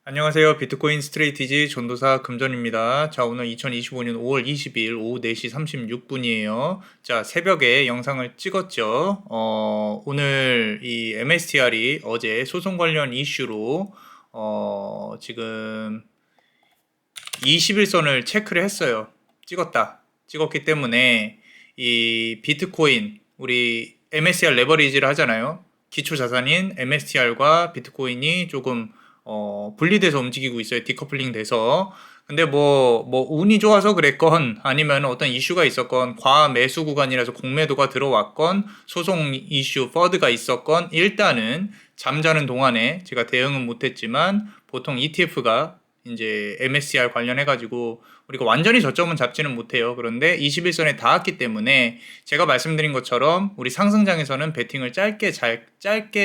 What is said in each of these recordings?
안녕하세요. 비트코인 스트레이티지 전도사 금전입니다. 자, 오늘 2025년 5월 20일 오후 4시 36분이에요. 자, 새벽에 영상을 찍었죠. 오늘 이 MSTR이 어제 소송 관련 이슈로 지금 21선을 체크를 했어요. 찍었기 때문에 이 비트코인, 우리 MSTR 레버리지를 하잖아요. 기초 자산인 MSTR과 비트코인이 조금 분리돼서 움직이고 있어요. 디커플링 돼서. 근데 뭐 운이 좋아서 그랬건 아니면 어떤 이슈가 있었건 과매수 구간이라서 공매도가 들어왔건 소송 이슈 퍼드가 있었건 일단은 잠자는 동안에 제가 대응은 못했지만 보통 ETF가 이제 MSCR 관련해가지고 우리가 완전히 저점은 잡지는 못해요. 그런데 21선에 닿았기 때문에 제가 말씀드린 것처럼 우리 상승장에서는 베팅을 짧게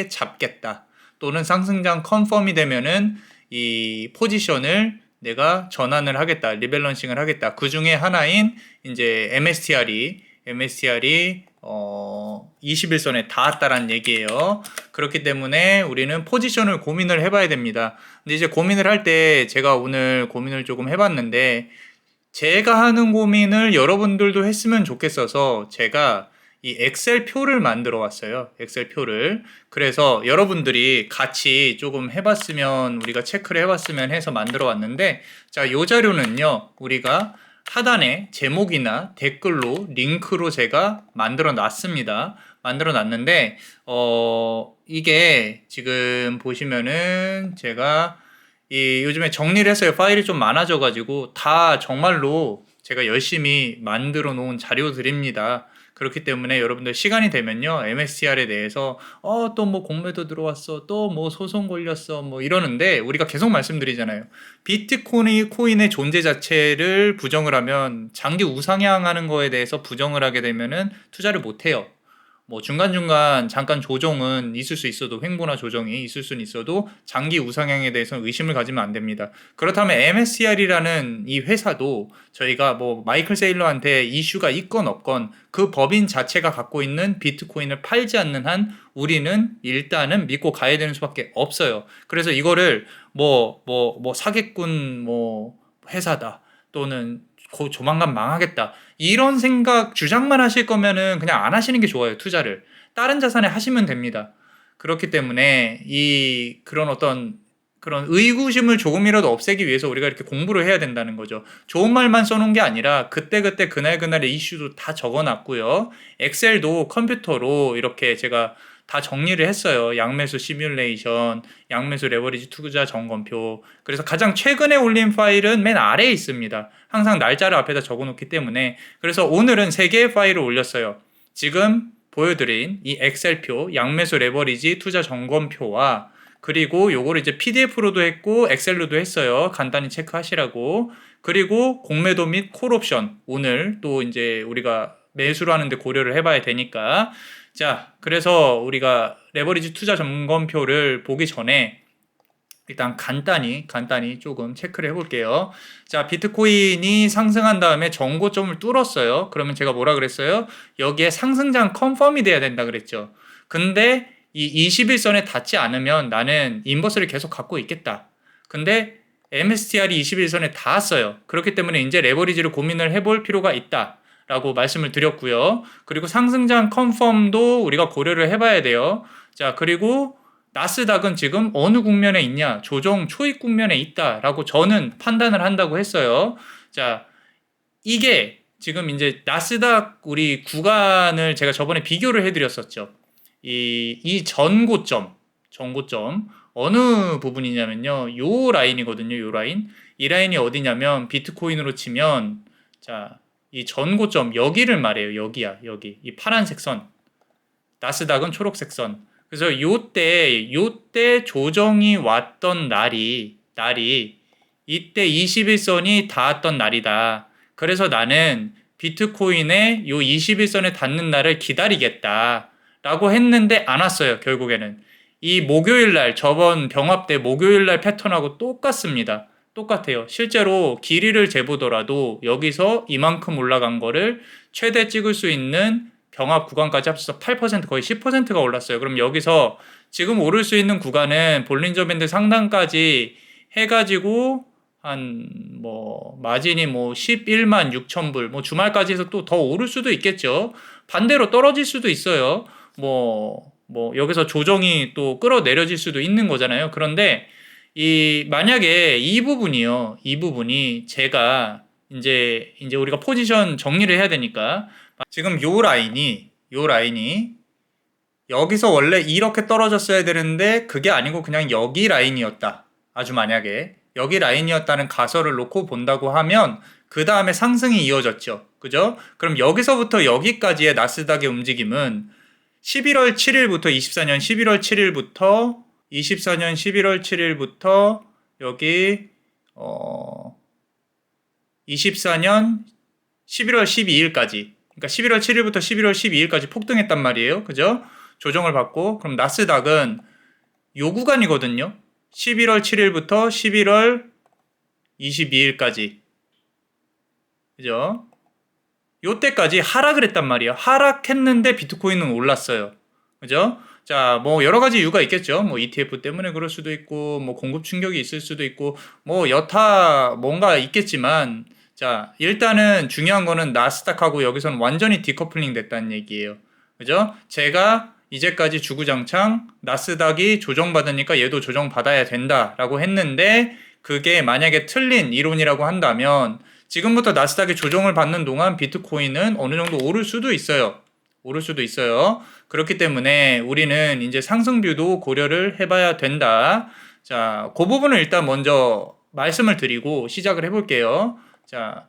잡겠다. 또는 상승장 컨펌이 되면은 이 포지션을 내가 전환을 하겠다, 리밸런싱을 하겠다. 그 중에 하나인 이제 MSTR이 21선에 닿았다라는 얘기예요. 그렇기 때문에 우리는 포지션을 고민을 해봐야 됩니다. 근데 이제 고민을 할 때 제가 오늘 고민을 조금 해봤는데 제가 하는 고민을 여러분들도 했으면 좋겠어서 제가 이 엑셀 표를 만들어 왔어요. 엑셀 표를. 그래서 여러분들이 같이 조금 해봤으면, 우리가 체크를 해봤으면 해서 만들어 왔는데, 자, 요 자료는요, 우리가 하단에 제목이나 댓글로 링크로 제가 만들어 놨습니다. 만들어 놨는데, 이게 지금 보시면은 제가 요즘에 정리를 했어요. 파일이 좀 많아져가지고 다 정말로 제가 열심히 만들어 놓은 자료들입니다. 그렇기 때문에 여러분들 시간이 되면요, MSCR에 대해서 또 뭐 공매도 들어왔어, 또 뭐 소송 걸렸어, 뭐 이러는데 우리가 계속 말씀드리잖아요. 비트코인의 존재 자체를 부정을 하면 장기 우상향하는 거에 대해서 부정을 하게 되면은 투자를 못 해요. 뭐 중간중간 잠깐 조정은 있을 수 있어도, 횡보나 조정이 있을 수는 있어도 장기 우상향에 대해서는 의심을 가지면 안 됩니다. 그렇다면 MSCR이라는 이 회사도 저희가 뭐 마이클 세일러한테 이슈가 있건 없건 그 법인 자체가 갖고 있는 비트코인을 팔지 않는 한 우리는 일단은 믿고 가야 되는 수밖에 없어요. 그래서 이거를 사기꾼 회사다, 또는 조만간 망하겠다, 이런 생각 주장만 하실 거면은 그냥 안 하시는 게 좋아요. 투자를 다른 자산에 하시면 됩니다. 그렇기 때문에 그런 의구심을 조금이라도 없애기 위해서 우리가 이렇게 공부를 해야 된다는 거죠. 좋은 말만 써놓은 게 아니라 그때그때 그날그날의 이슈도 다 적어놨고요. 엑셀도 컴퓨터로 이렇게 제가 다 정리를 했어요. 양매수 시뮬레이션, 양매수 레버리지 투자 점검표. 그래서 가장 최근에 올린 파일은 맨 아래에 있습니다. 항상 날짜를 앞에다 적어놓기 때문에. 그래서 오늘은 3개의 파일을 올렸어요. 지금 보여드린 이 엑셀표, 양매수 레버리지 투자 점검표와 그리고 요거를 이제 PDF로도 했고 엑셀로도 했어요. 간단히 체크하시라고. 그리고 공매도 및 콜옵션, 오늘 또 이제 우리가 매수를 하는데 고려를 해봐야 되니까. 자, 그래서 우리가 레버리지 투자 점검표를 보기 전에 일단 간단히 조금 체크를 해볼게요. 자, 비트코인이 상승한 다음에 정고점을 뚫었어요. 그러면 제가 뭐라 그랬어요? 여기에 상승장 컨펌이 돼야 된다 그랬죠. 근데 이 21선에 닿지 않으면 나는 인버스를 계속 갖고 있겠다. 근데 MSTR이 21선에 닿았어요. 그렇기 때문에 이제 레버리지를 고민을 해볼 필요가 있다 라고 말씀을 드렸고요. 그리고 상승장 컨펌도 우리가 고려를 해봐야 돼요. 자, 그리고 나스닥은 지금 어느 국면에 있냐? 조정 초입 국면에 있다라고 저는 판단을 한다고 했어요. 자, 이게 지금 이제 나스닥 우리 구간을 제가 저번에 비교를 해드렸었죠. 이 전고점 어느 부분이냐면요, 요 라인이거든요. 요 라인. 이 라인이 어디냐면 비트코인으로 치면, 자, 이 전고점 여기를 말해요. 여기야, 여기. 이 파란색 선. 나스닥은 초록색 선. 그래서 요때 조정이 왔던 날이 이때 21선이 닿았던 날이다. 그래서 나는 비트코인의 요 21선에 닿는 날을 기다리겠다 라고 했는데 안 왔어요. 결국에는 이 목요일날, 저번 병합 때 목요일날 패턴하고 똑같습니다. 똑같아요. 실제로 길이를 재보더라도 여기서 이만큼 올라간 거를 최대 찍을 수 있는 병합 구간까지 합쳐서 8%, 거의 10%가 올랐어요. 그럼 여기서 지금 오를 수 있는 구간은 볼린저 밴드 상단까지 해가지고 한 뭐 마진이 뭐 11만 6천 불, 뭐 주말까지 해서 또 더 오를 수도 있겠죠. 반대로 떨어질 수도 있어요. 뭐 여기서 조정이 또 끌어내려질 수도 있는 거잖아요. 그런데 만약에 이 부분이 제가 이제 우리가 포지션 정리를 해야 되니까 지금 요 라인이 여기서 원래 이렇게 떨어졌어야 되는데 그게 아니고 그냥 여기 라인이었다. 아주 만약에 여기 라인이었다는 가설을 놓고 본다고 하면 그 다음에 상승이 이어졌죠. 그죠? 그럼 여기서부터 여기까지의 나스닥의 움직임은 11월 7일부터 24년 11월 7일부터 여기 24년 11월 12일까지, 그러니까 11월 7일부터 11월 12일까지 폭등했단 말이에요. 그죠? 조정을 받고, 그럼 나스닥은 요 구간이거든요. 11월 7일부터 11월 22일까지. 그죠? 요때까지 하락을 했단 말이에요. 하락했는데 비트코인은 올랐어요. 그죠? 자, 뭐 여러 가지 이유가 있겠죠. 뭐 ETF 때문에 그럴 수도 있고, 뭐 공급 충격이 있을 수도 있고, 뭐 여타 뭔가 있겠지만, 자, 일단은 중요한 거는 나스닥하고 여기서는 완전히 디커플링 됐다는 얘기예요. 그죠? 제가 이제까지 주구장창 나스닥이 조정받으니까 얘도 조정받아야 된다라고 했는데, 그게 만약에 틀린 이론이라고 한다면 지금부터 나스닥이 조정을 받는 동안 비트코인은 어느 정도 오를 수도 있어요. 그렇기 때문에 우리는 이제 상승뷰도 고려를 해봐야 된다. 자, 그 부분을 일단 먼저 말씀을 드리고 시작을 해볼게요. 자,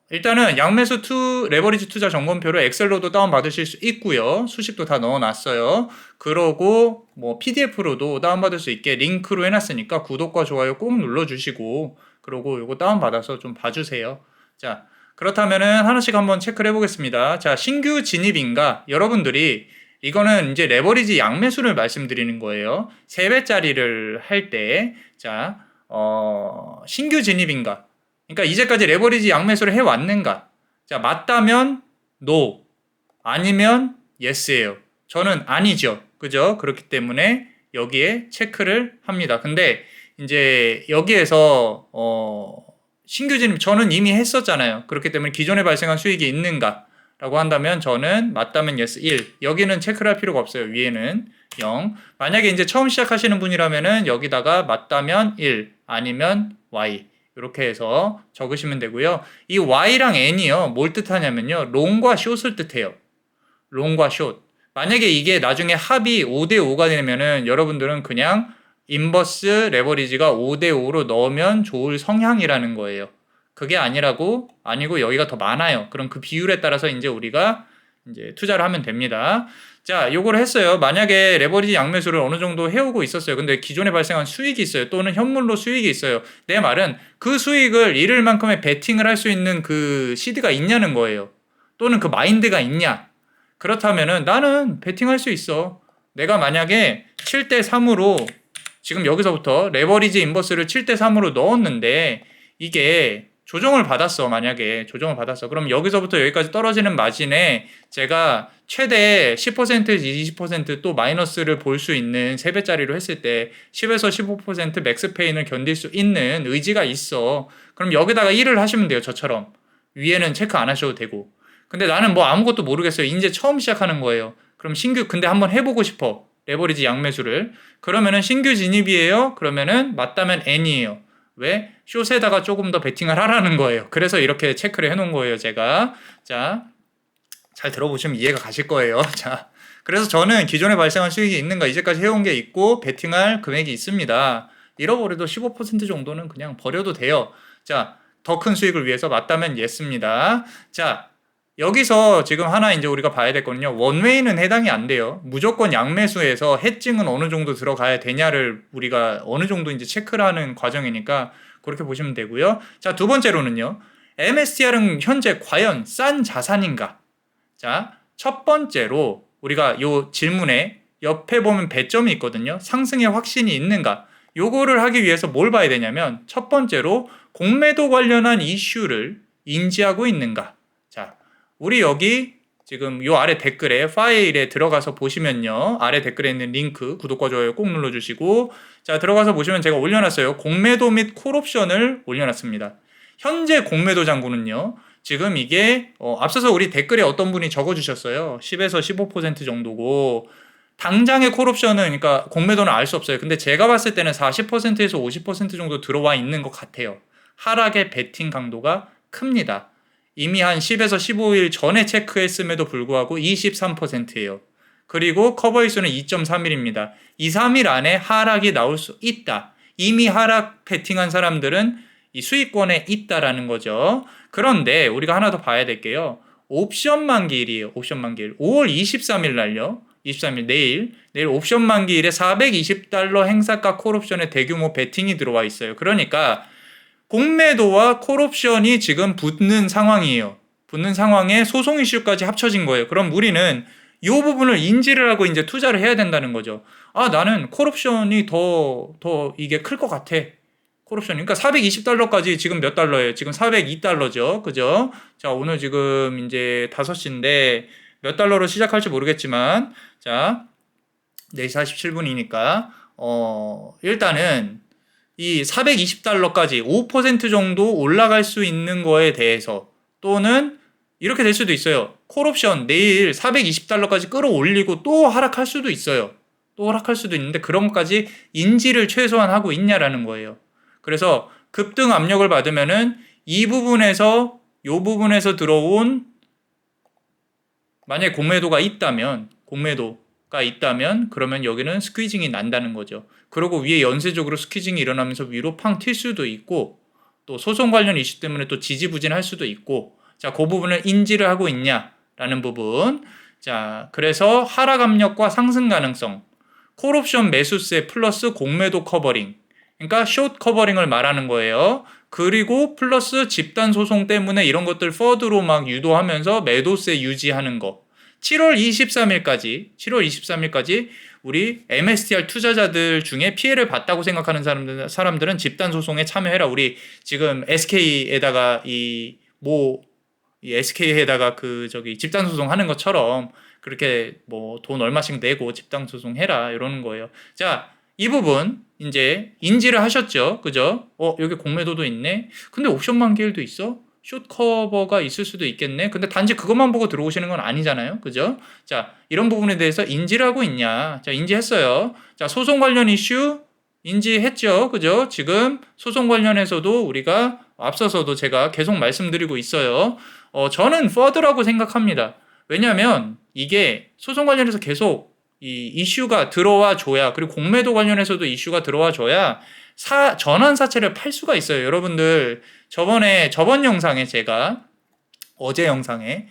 일단은 양매수 레버리지 투자 점검표를 엑셀로도 다운받으실 수 있고요. 수식도 다 넣어놨어요. 그러고 뭐 PDF로도 다운받을 수 있게 링크로 해놨으니까 구독과 좋아요 꼭 눌러주시고, 그러고 이거 다운받아서 좀 봐주세요. 자, 그렇다면은 하나씩 한번 체크를 해보겠습니다. 자, 신규 진입인가? 여러분들이 이거는 이제 레버리지 양매수를 말씀드리는 거예요. 3배짜리를 할 때, 자, 신규 진입인가? 그러니까 이제까지 레버리지 양매수를 해왔는가? 자, 맞다면 NO, 아니면 YES예요. 저는 아니죠. 그죠? 그렇기 때문에 여기에 체크를 합니다. 근데 이제 여기에서 신규 진입 저는 이미 했었잖아요. 그렇기 때문에 기존에 발생한 수익이 있는가? 라고 한다면 저는 맞다면 yes 1. 여기는 체크를 할 필요가 없어요. 위에는 0. 만약에 이제 처음 시작하시는 분이라면은 여기다가 맞다면 1, 아니면 y. 이렇게 해서 적으시면 되고요. 이 y랑 n이요. 뭘 뜻하냐면요. 롱과 숏을 뜻해요. 롱과 숏. 만약에 이게 나중에 합이 5대5가 되면은 여러분들은 그냥 인버스 레버리지가 5대5로 넣으면 좋을 성향이라는 거예요. 그게 아니고 여기가 더 많아요. 그럼 그 비율에 따라서 이제 우리가 이제 투자를 하면 됩니다. 자, 요거를 했어요. 만약에 레버리지 양매수를 어느 정도 해오고 있었어요. 근데 기존에 발생한 수익이 있어요. 또는 현물로 수익이 있어요. 내 말은 그 수익을 잃을 만큼의 베팅을 할 수 있는 그 시드가 있냐는 거예요. 또는 그 마인드가 있냐. 그렇다면은 나는 베팅할 수 있어. 내가 만약에 7대3으로 지금 여기서부터 레버리지 인버스를 7대3으로 넣었는데 이게 조정을 받았어. 만약에 조정을 받았어. 그럼 여기서부터 여기까지 떨어지는 마진에 제가 최대 10%에서 20% 마이너스를 볼 수 있는 3배짜리로 했을 때 10에서 15% 맥스 페인을 견딜 수 있는 의지가 있어. 그럼 여기다가 1을 하시면 돼요. 저처럼. 위에는 체크 안 하셔도 되고. 근데 나는 뭐 아무것도 모르겠어요. 이제 처음 시작하는 거예요. 그럼 근데 한번 해보고 싶어. 레버리지 양매수를. 그러면은 신규 진입이에요. 그러면은 맞다면 N이에요. 왜? 숏에다가 조금 더 베팅을 하라는 거예요. 그래서 이렇게 체크를 해놓은 거예요, 제가. 자, 잘 들어보시면 이해가 가실 거예요. 자, 그래서 저는 기존에 발생한 수익이 있는가, 이제까지 해온 게 있고, 베팅할 금액이 있습니다. 잃어버려도 15% 정도는 그냥 버려도 돼요. 자, 더 큰 수익을 위해서 맞다면 예스입니다. 자, 여기서 지금 하나 이제 우리가 봐야 될 거는요. 원웨이는 해당이 안 돼요. 무조건 양매수에서 해증은 어느 정도 들어가야 되냐를 우리가 어느 정도 이제 체크를 하는 과정이니까 그렇게 보시면 되고요. 자, 두 번째로는요. MSTR은 현재 과연 싼 자산인가? 자, 첫 번째로 우리가 요 질문에 옆에 보면 배점이 있거든요. 상승의 확신이 있는가? 요거를 하기 위해서 뭘 봐야 되냐면 첫 번째로 공매도 관련한 이슈를 인지하고 있는가? 자, 우리 여기 지금 요 아래 댓글에 파일에 들어가서 보시면요. 아래 댓글에 있는 링크 구독과 좋아요 꼭 눌러주시고 자 들어가서 보시면 제가 올려놨어요. 공매도 및 콜옵션을 올려놨습니다. 현재 공매도 잔고는요. 지금 이게 앞서서 우리 댓글에 어떤 분이 적어주셨어요. 10에서 15% 정도고 당장의 콜옵션은 그러니까 공매도는 알 수 없어요. 근데 제가 봤을 때는 40%에서 50% 정도 들어와 있는 것 같아요. 하락의 베팅 강도가 큽니다. 이미 한 10에서 15일 전에 체크했음에도 불구하고 23%예요. 그리고 커버일수는 2.3일입니다. 2, 3일 안에 하락이 나올 수 있다. 이미 하락 베팅한 사람들은 이 수익권에 있다라는 거죠. 그런데 우리가 하나 더 봐야 될 게요. 옵션 만기일이에요. 옵션 만기일. 5월 23일 날요. 23일 내일 옵션 만기일에 420달러 행사가 콜옵션에 대규모 베팅이 들어와 있어요. 그러니까 공매도와 콜옵션이 지금 붙는 상황이에요. 붙는 상황에 소송 이슈까지 합쳐진 거예요. 그럼 우리는 이 부분을 인지를 하고 이제 투자를 해야 된다는 거죠. 아, 나는 콜옵션이 더 이게 클 것 같아. 콜옵션. 그러니까 420달러까지 지금 몇 달러예요? 지금 402달러죠. 그죠? 자, 오늘 지금 이제 5시인데 몇 달러로 시작할지 모르겠지만, 자, 4시 47분이니까, 일단은 이 420달러까지 5% 정도 올라갈 수 있는 거에 대해서 또는 이렇게 될 수도 있어요. 콜옵션 내일 420달러까지 끌어올리고 또 하락할 수도 있어요. 또 하락할 수도 있는데 그런 것까지 인지를 최소한 하고 있냐라는 거예요. 그래서 급등 압력을 받으면은 이 부분에서 요 부분에서 들어온 만약에 공매도가 있다면 그러면 여기는 스퀴징이 난다는 거죠. 그리고 위에 연쇄적으로 스퀴징이 일어나면서 위로 팡 튈 수도 있고 또 소송 관련 이슈 때문에 또 지지부진할 수도 있고 자, 그 부분을 인지를 하고 있냐라는 부분. 자, 그래서 하락 압력과 상승 가능성, 콜옵션 매수세 플러스 공매도 커버링. 그러니까 숏 커버링을 말하는 거예요. 그리고 플러스 집단 소송 때문에 이런 것들 퍼드로 막 유도하면서 매도세 유지하는 거. 7월 23일까지 우리 MSTR 투자자들 중에 피해를 봤다고 생각하는 사람들은 집단 소송에 참여해라. 우리 지금 SK에다가 이 SK에다가 집단 소송 하는 것처럼 그렇게 뭐 돈 얼마씩 내고 집단 소송 해라 이러는 거예요. 자, 이 부분 이제 인지를 하셨죠. 그죠? 여기 공매도도 있네. 근데 옵션 만기일도 있어? 숏 커버가 있을 수도 있겠네. 근데 단지 그것만 보고 들어오시는 건 아니잖아요. 그죠? 자, 이런 부분에 대해서 인지를 하고 있냐. 자, 인지했어요. 자, 소송 관련 이슈 인지했죠. 그죠? 지금 소송 관련해서도 우리가 앞서서도 제가 계속 말씀드리고 있어요. 저는 퍼드라고 생각합니다. 왜냐하면 이게 소송 관련해서 계속 이 이슈가 들어와 줘야, 그리고 공매도 관련해서도 이슈가 들어와 줘야 전환 사채를 팔 수가 있어요. 여러분들 저번 영상에 제가 어제 영상에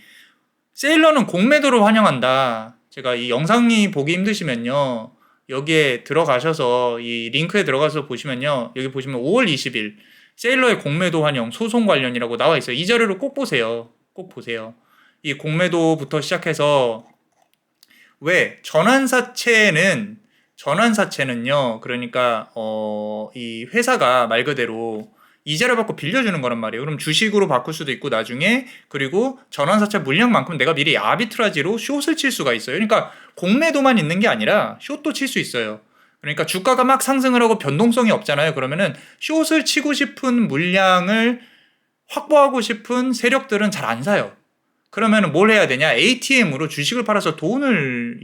세일러는 공매도를 환영한다. 제가 이 영상이 보기 힘드시면요. 여기에 들어가셔서 이 링크에 들어가서 보시면요. 여기 보시면 5월 20일 세일러의 공매도 환영 소송 관련이라고 나와 있어요. 이 자료를 꼭 보세요. 꼭 보세요. 이 공매도부터 시작해서 왜 전환사채는요. 그러니까 이 회사가 말 그대로 이자를 받고 빌려주는 거란 말이에요. 그럼 주식으로 바꿀 수도 있고 나중에 그리고 전환사채 물량만큼 내가 미리 아비트라지로 숏을 칠 수가 있어요. 그러니까 공매도만 있는 게 아니라 숏도 칠 수 있어요. 그러니까 주가가 막 상승을 하고 변동성이 없잖아요. 그러면은 숏을 치고 싶은 물량을 확보하고 싶은 세력들은 잘 안 사요. 그러면은 뭘 해야 되냐? ATM으로 주식을 팔아서 돈을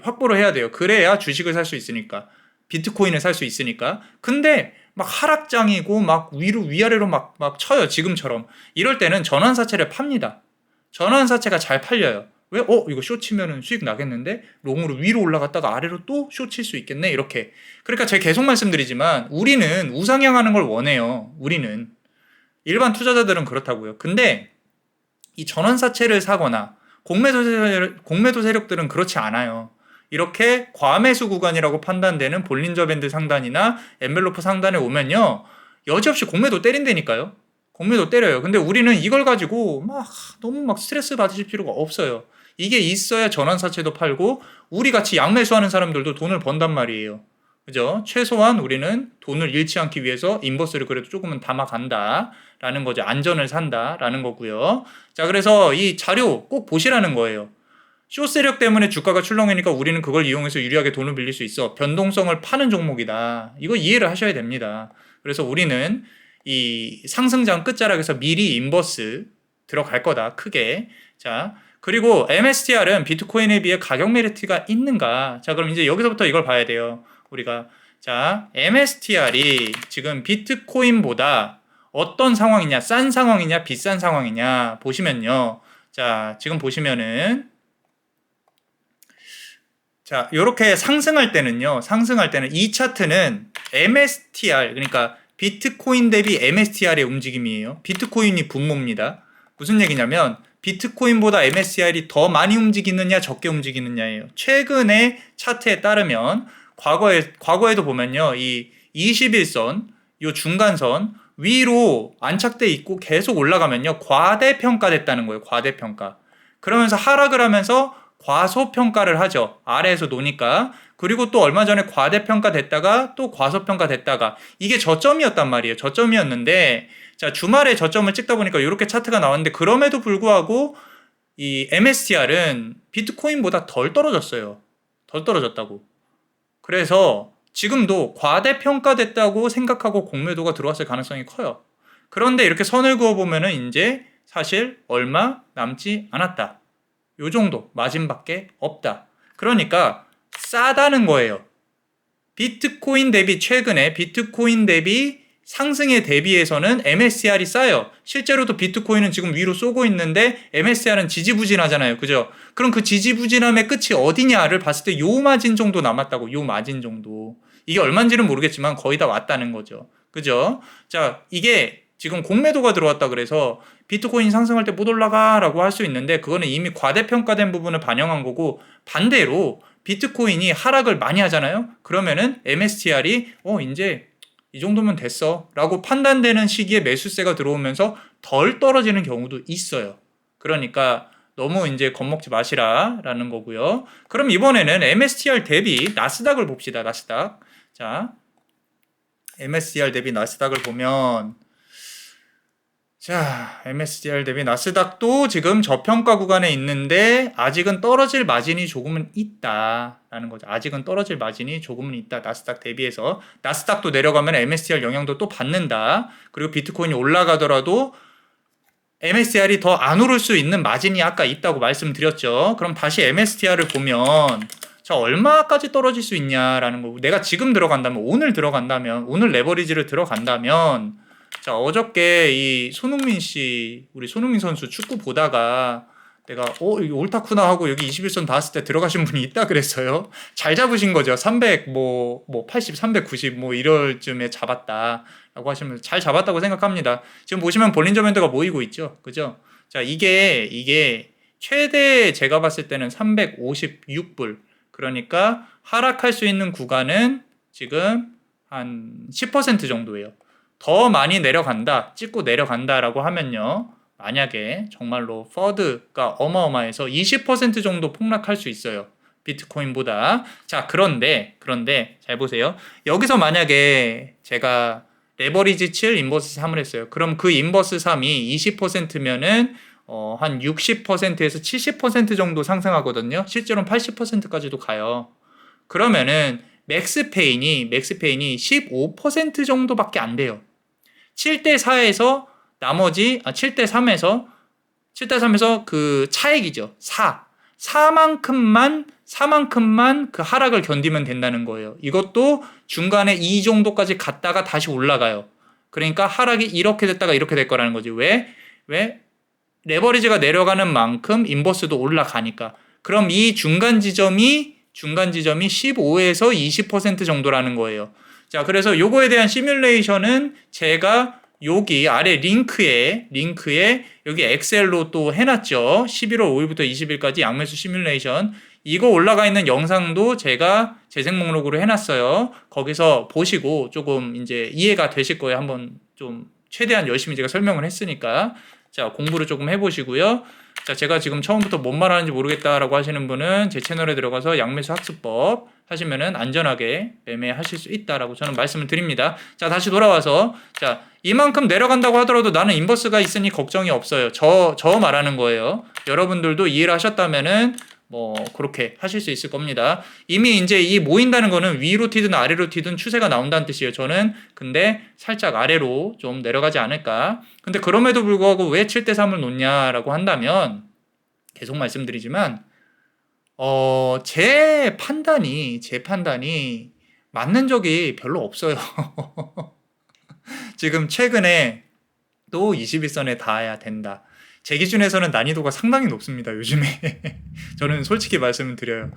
확보를 해야 돼요. 그래야 주식을 살 수 있으니까. 비트코인을 살 수 있으니까. 근데 막 하락장이고 막 위아래로 막 쳐요. 지금처럼. 이럴 때는 전환사채를 팝니다. 전환사채가 잘 팔려요. 왜? 이거 숏 치면은 수익 나겠는데? 롱으로 위로 올라갔다가 아래로 또 숏 칠 수 있겠네? 이렇게. 그러니까 제가 계속 말씀드리지만 우리는 우상향하는 걸 원해요. 우리는. 일반 투자자들은 그렇다고요. 근데 이 전환사채를 사거나 공매도 세력들은 그렇지 않아요. 이렇게 과매수 구간이라고 판단되는 볼린저 밴드 상단이나 엔벨로프 상단에 오면요. 여지없이 공매도 때린다니까요. 공매도 때려요. 근데 우리는 이걸 가지고 너무 스트레스 받으실 필요가 없어요. 이게 있어야 전환사채도 팔고 우리 같이 양매수하는 사람들도 돈을 번단 말이에요. 그죠? 최소한 우리는 돈을 잃지 않기 위해서 인버스를 그래도 조금은 담아간다라는 거죠. 안전을 산다라는 거고요. 자, 그래서 이 자료 꼭 보시라는 거예요. 쇼 세력 때문에 주가가 출렁이니까 우리는 그걸 이용해서 유리하게 돈을 빌릴 수 있어. 변동성을 파는 종목이다. 이거 이해를 하셔야 됩니다. 그래서 우리는 이 상승장 끝자락에서 미리 인버스 들어갈 거다. 크게. 자, 그리고 MSTR은 비트코인에 비해 가격 메리트가 있는가? 자, 그럼 이제 여기서부터 이걸 봐야 돼요. 우리가. 자, MSTR이 지금 비트코인보다 어떤 상황이냐? 싼 상황이냐? 비싼 상황이냐? 보시면요. 자, 지금 보시면은 자, 요렇게 상승할 때는요. 상승할 때는 이 차트는 MSTR, 그러니까 비트코인 대비 MSTR의 움직임이에요. 비트코인이 분모입니다. 무슨 얘기냐면 비트코인보다 MSTR이 더 많이 움직이느냐 적게 움직이느냐예요. 최근의 차트에 따르면 과거에도 보면요. 이 21선, 요 중간선 위로 안착돼 있고 계속 올라가면요. 과대평가됐다는 거예요. 과대평가. 그러면서 하락을 하면서 과소평가를 하죠. 아래에서 노니까. 그리고 또 얼마 전에 과대평가됐다가 또 과소평가됐다가 이게 저점이었단 말이에요. 저점이었는데 자, 주말에 저점을 찍다 보니까 이렇게 차트가 나왔는데 그럼에도 불구하고 이 MSTR은 비트코인보다 덜 떨어졌어요. 덜 떨어졌다고. 그래서 지금도 과대평가됐다고 생각하고 공매도가 들어왔을 가능성이 커요. 그런데 이렇게 선을 그어보면은 이제 사실 얼마 남지 않았다. 요 정도 마진밖에 없다. 그러니까 싸다는 거예요. 비트코인 대비 최근에 비트코인 대비 상승에 대비해서는 MSCR이 싸요. 실제로도 비트코인은 지금 위로 쏘고 있는데 MSCR은 지지부진하잖아요. 그죠? 그럼 그 지지부진함의 끝이 어디냐를 봤을 때 요 마진 정도 남았다고. 요 마진 정도. 이게 얼마인지는 모르겠지만 거의 다 왔다는 거죠. 그죠? 자, 이게 지금 공매도가 들어왔다 그래서 비트코인 상승할 때 못 올라가라고 할 수 있는데 그거는 이미 과대평가된 부분을 반영한 거고 반대로 비트코인이 하락을 많이 하잖아요. 그러면은 MSTR이 이제 이 정도면 됐어 라고 판단되는 시기에 매수세가 들어오면서 덜 떨어지는 경우도 있어요. 그러니까 너무 이제 겁먹지 마시라 라는 거고요. 그럼 이번에는 MSTR 대비 나스닥을 봅시다. 나스닥. 자, MSTR 대비 나스닥을 보면 자, MSCR 대비 나스닥도 지금 저평가 구간에 있는데 아직은 떨어질 마진이 조금은 있다라는 거죠. 아직은 떨어질 마진이 조금은 있다. 나스닥 대비해서. 나스닥도 내려가면 MSCR 영향도 또 받는다. 그리고 비트코인이 올라가더라도 MSCR이 더 안 오를 수 있는 마진이 아까 있다고 말씀드렸죠. 그럼 다시 MSTR을 보면 자, 얼마까지 떨어질 수 있냐라는 거. 내가 지금 들어간다면, 오늘 들어간다면, 오늘 레버리지를 들어간다면 자, 어저께 이 손흥민 씨, 우리 손흥민 선수 축구 보다가 내가 여기 옳다구나 하고 여기 21선 닿았을 때 들어가신 분이 있다 그랬어요. 잘 잡으신 거죠. 300 뭐 80, 390 뭐 이럴 쯤에 잡았다 라고 하시면 잘 잡았다고 생각합니다. 지금 보시면 볼린저 밴드가 모이고 있죠. 그죠? 자, 이게 최대 제가 봤을 때는 356불. 그러니까 하락할 수 있는 구간은 지금 한 10% 정도예요. 더 많이 내려간다, 찍고 내려간다라고 하면요. 만약에 정말로 퍼드가 어마어마해서 20% 정도 폭락할 수 있어요. 비트코인보다. 자, 그런데 잘 보세요. 여기서 만약에 제가 레버리지 7, 인버스 3을 했어요. 그럼 그 인버스 3이 20%면은 한 60%에서 70% 정도 상승하거든요. 실제로는 80%까지도 가요. 그러면은 맥스페인이 15% 정도밖에 안 돼요. 7대4에서 나머지 7대3에서 그 차액이죠. 4만큼만 그 하락을 견디면 된다는 거예요. 이것도 중간에 이 정도까지 갔다가 다시 올라가요. 그러니까 하락이 이렇게 됐다가 이렇게 될 거라는 거지. 왜? 레버리지가 내려가는 만큼 인버스도 올라가니까. 그럼 이 중간 지점이 15에서 20% 정도라는 거예요. 자, 그래서 요거에 대한 시뮬레이션은 제가 여기 아래 링크에 여기 엑셀로 또 해놨죠. 11월 5일부터 20일까지 양매수 시뮬레이션. 이거 올라가 있는 영상도 제가 재생 목록으로 해놨어요. 거기서 보시고 조금 이제 이해가 되실 거예요. 한번 좀 최대한 열심히 제가 설명을 했으니까. 자, 공부를 조금 해보시고요. 자, 제가 지금 처음부터 뭔 말하는지 모르겠다라고 하시는 분은 제 채널에 들어가서 양매수 학습법 하시면은 안전하게 매매하실 수 있다라고 저는 말씀을 드립니다. 자, 다시 돌아와서 자, 이만큼 내려간다고 하더라도 나는 인버스가 있으니 걱정이 없어요. 저 말하는 거예요. 여러분들도 이해를 하셨다면은 뭐 그렇게 하실 수 있을 겁니다. 이미 이제 이 모인다는 거는 위로 튀든 아래로 튀든 추세가 나온다는 뜻이에요. 저는 근데 살짝 아래로 좀 내려가지 않을까. 근데 그럼에도 불구하고 왜 7대 3을 놓냐라고 한다면 계속 말씀드리지만 제 판단이 맞는 적이 별로 없어요. 지금 최근에 또 21선에 닿아야 된다. 제 기준에서는 난이도가 상당히 높습니다. 요즘에 저는 솔직히 말씀을 드려요.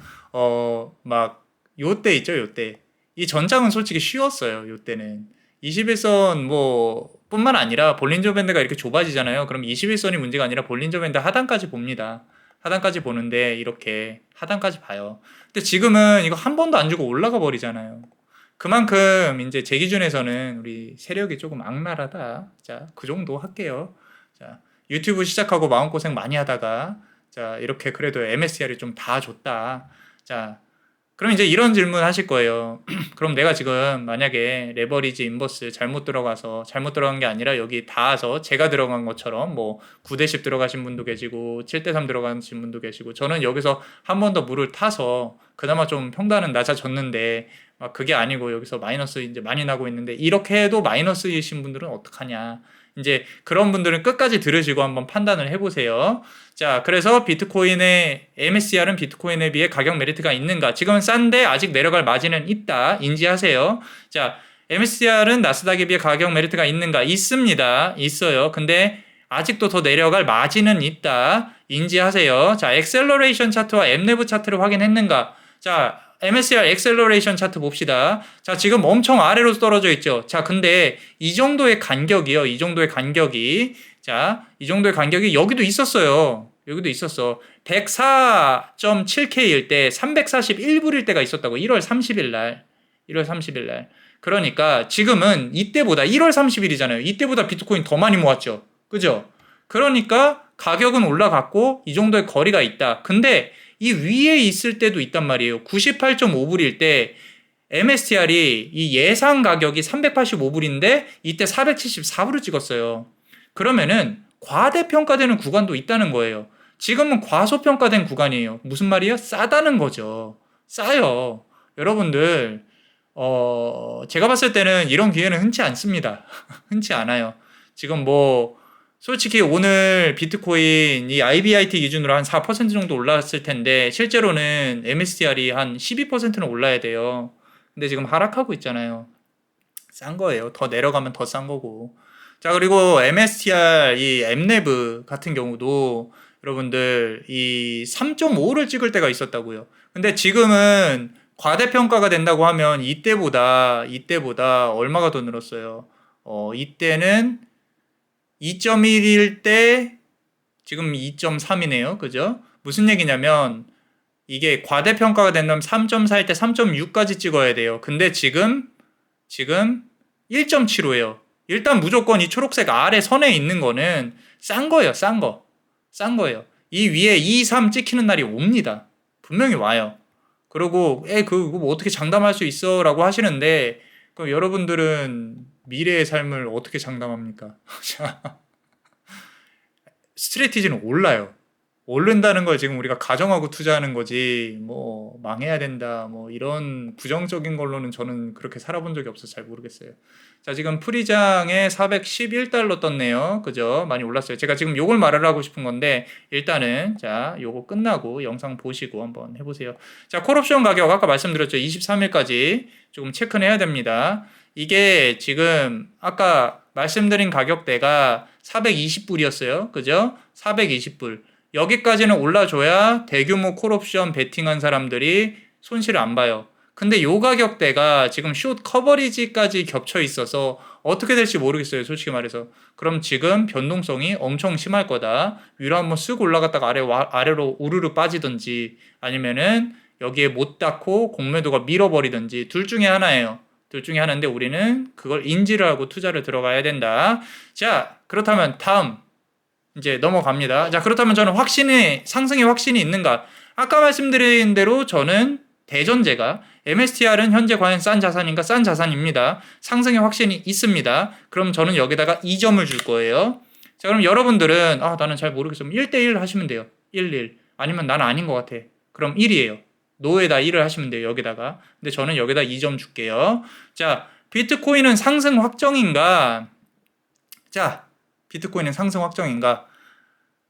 막 요때 있죠, 요때. 이 전장은 솔직히 쉬웠어요. 요때는 21선 뭐 뿐만 아니라 볼린저 밴드가 이렇게 좁아지잖아요. 그럼 21선이 문제가 아니라 볼린저 밴드 하단까지 봅니다. 하단까지 보는데 이렇게 하단까지 봐요. 근데 지금은 이거 한 번도 안 주고 올라가 버리잖아요. 그만큼 이제 제 기준에서는 우리 세력이 조금 악랄하다. 자, 그 정도 할게요. 자, 유튜브 시작하고 마음고생 많이 하다가 자, 이렇게 그래도 MSCR이 좀 다 줬다. 자, 그럼 이제 이런 질문 하실 거예요. 그럼 내가 지금 만약에 레버리지 인버스 잘못 들어간 게 아니라 여기 닿아서 제가 들어간 것처럼 뭐 9대 10 들어가신 분도 계시고 7대 3 들어가신 분도 계시고 저는 여기서 한 번 더 물을 타서 그나마 좀 평단은 낮아졌는데 막 그게 아니고 여기서 마이너스 이제 많이 나고 있는데 이렇게 해도 마이너스이신 분들은 어떡하냐. 이제 그런 분들은 끝까지 들으시고 한번 판단을 해보세요. 자, 그래서 비트코인의 MSCR은 비트코인에 비해 가격 메리트가 있는가? 지금은 싼데 아직 내려갈 마진은 있다. 인지하세요. 자, MSCR은 나스닥에 비해 가격 메리트가 있는가? 있습니다. 있어요. 근데 아직도 더 내려갈 마진은 있다. 인지하세요. 자, 엑셀러레이션 차트와 엠네브 차트를 확인했는가? 자, MSCR 엑셀러레이션 차트 봅시다. 자, 지금 엄청 아래로 떨어져 있죠. 자, 근데 이 정도의 간격이요. 이 정도의 간격이 자, 이 정도의 간격이 여기도 있었어요. 여기도 있었어. 104.7K일 때 341불일 때가 있었다고. 1월 30일 날. 1월 30일 날. 그러니까 지금은 이때보다 1월 30일이잖아요. 이때보다 비트코인 더 많이 모았죠. 그죠? 그러니까 가격은 올라갔고 이 정도의 거리가 있다. 근데 이 위에 있을 때도 있단 말이에요. 98.5불일 때 MSTR이 이 예상 가격이 385불인데 이때 474불을 찍었어요. 그러면은 과대평가되는 구간도 있다는 거예요. 지금은 과소평가된 구간이에요. 무슨 말이에요? 싸다는 거죠. 싸요. 여러분들 제가 봤을 때는 이런 기회는 흔치 않습니다. 흔치 않아요. 지금 뭐 솔직히 오늘 비트코인 이 IBIT 기준으로 한 4% 정도 올랐을 텐데 실제로는 MSTR이 한 12%는 올라야 돼요. 근데 지금 하락하고 있잖아요. 싼 거예요. 더 내려가면 더 싼 거고. 자, 그리고 MSTR 이 엠네브 같은 경우도 여러분들 이 3.5를 찍을 때가 있었다고요. 근데 지금은 과대평가가 된다고 하면 이때보다 얼마가 더 늘었어요. 이때는 2.1일 때 지금 2.3이네요. 그죠? 무슨 얘기냐면 이게 과대평가가 된다면 3.4일 때 3.6까지 찍어야 돼요. 근데 지금 1.75예요. 일단 무조건 이 초록색 아래 선에 있는 거는 싼 거예요. 싼 거예요. 이 위에 2, 3 찍히는 날이 옵니다. 분명히 와요. 그리고 그거 뭐 어떻게 장담할 수 있어? 라고 하시는데 그럼 여러분들은 미래의 삶을 어떻게 장담합니까? 스트레티지는 올라요. 오른다는 걸 지금 우리가 가정하고 투자하는 거지 뭐 망해야 된다 뭐 이런 부정적인 걸로는 저는 그렇게 살아본 적이 없어서 잘 모르겠어요. 자, 지금 프리장에 411달러 떴네요. 그죠? 많이 올랐어요. 제가 지금 요걸 말을 하고 싶은 건데 일단은 자, 요거 끝나고 영상 보시고 한번 해보세요. 자, 콜옵션 가격 아까 말씀드렸죠. 23일까지 조금 체크는 해야 됩니다. 이게 지금 아까 말씀드린 가격대가 420불이었어요. 그죠? 420불. 여기까지는 올라줘야 대규모 콜옵션 베팅한 사람들이 손실을 안 봐요. 근데 요 가격대가 지금 숏 커버리지까지 겹쳐 있어서 어떻게 될지 모르겠어요. 솔직히 말해서. 그럼 지금 변동성이 엄청 심할 거다. 위로 한번 쓱 올라갔다가 아래로 우르르 빠지든지 아니면은 여기에 못 닿고 공매도가 밀어버리든지 둘 중에 하나예요. 둘 중에 하나인데 우리는 그걸 인지를 하고 투자를 들어가야 된다. 자, 그렇다면 다음 이제 넘어갑니다. 자, 그렇다면 저는 상승의 확신이 있는가? 아까 말씀드린 대로 저는 대전제가 MSTR은 현재 과연 싼 자산인가? 싼 자산입니다. 상승의 확신이 있습니다. 그럼 저는 여기다가 2점을 줄 거예요. 자, 그럼 여러분들은 나는 잘 모르겠으면 1대1 하시면 돼요. 1, 아니면 나는 아닌 것 같아. 그럼 1이에요. 노에다 1을 하시면 돼요. 여기다가. 근데 저는 여기다 2점 줄게요. 자, 비트코인은 상승 확정인가? 자, 비트코인은 상승 확정인가?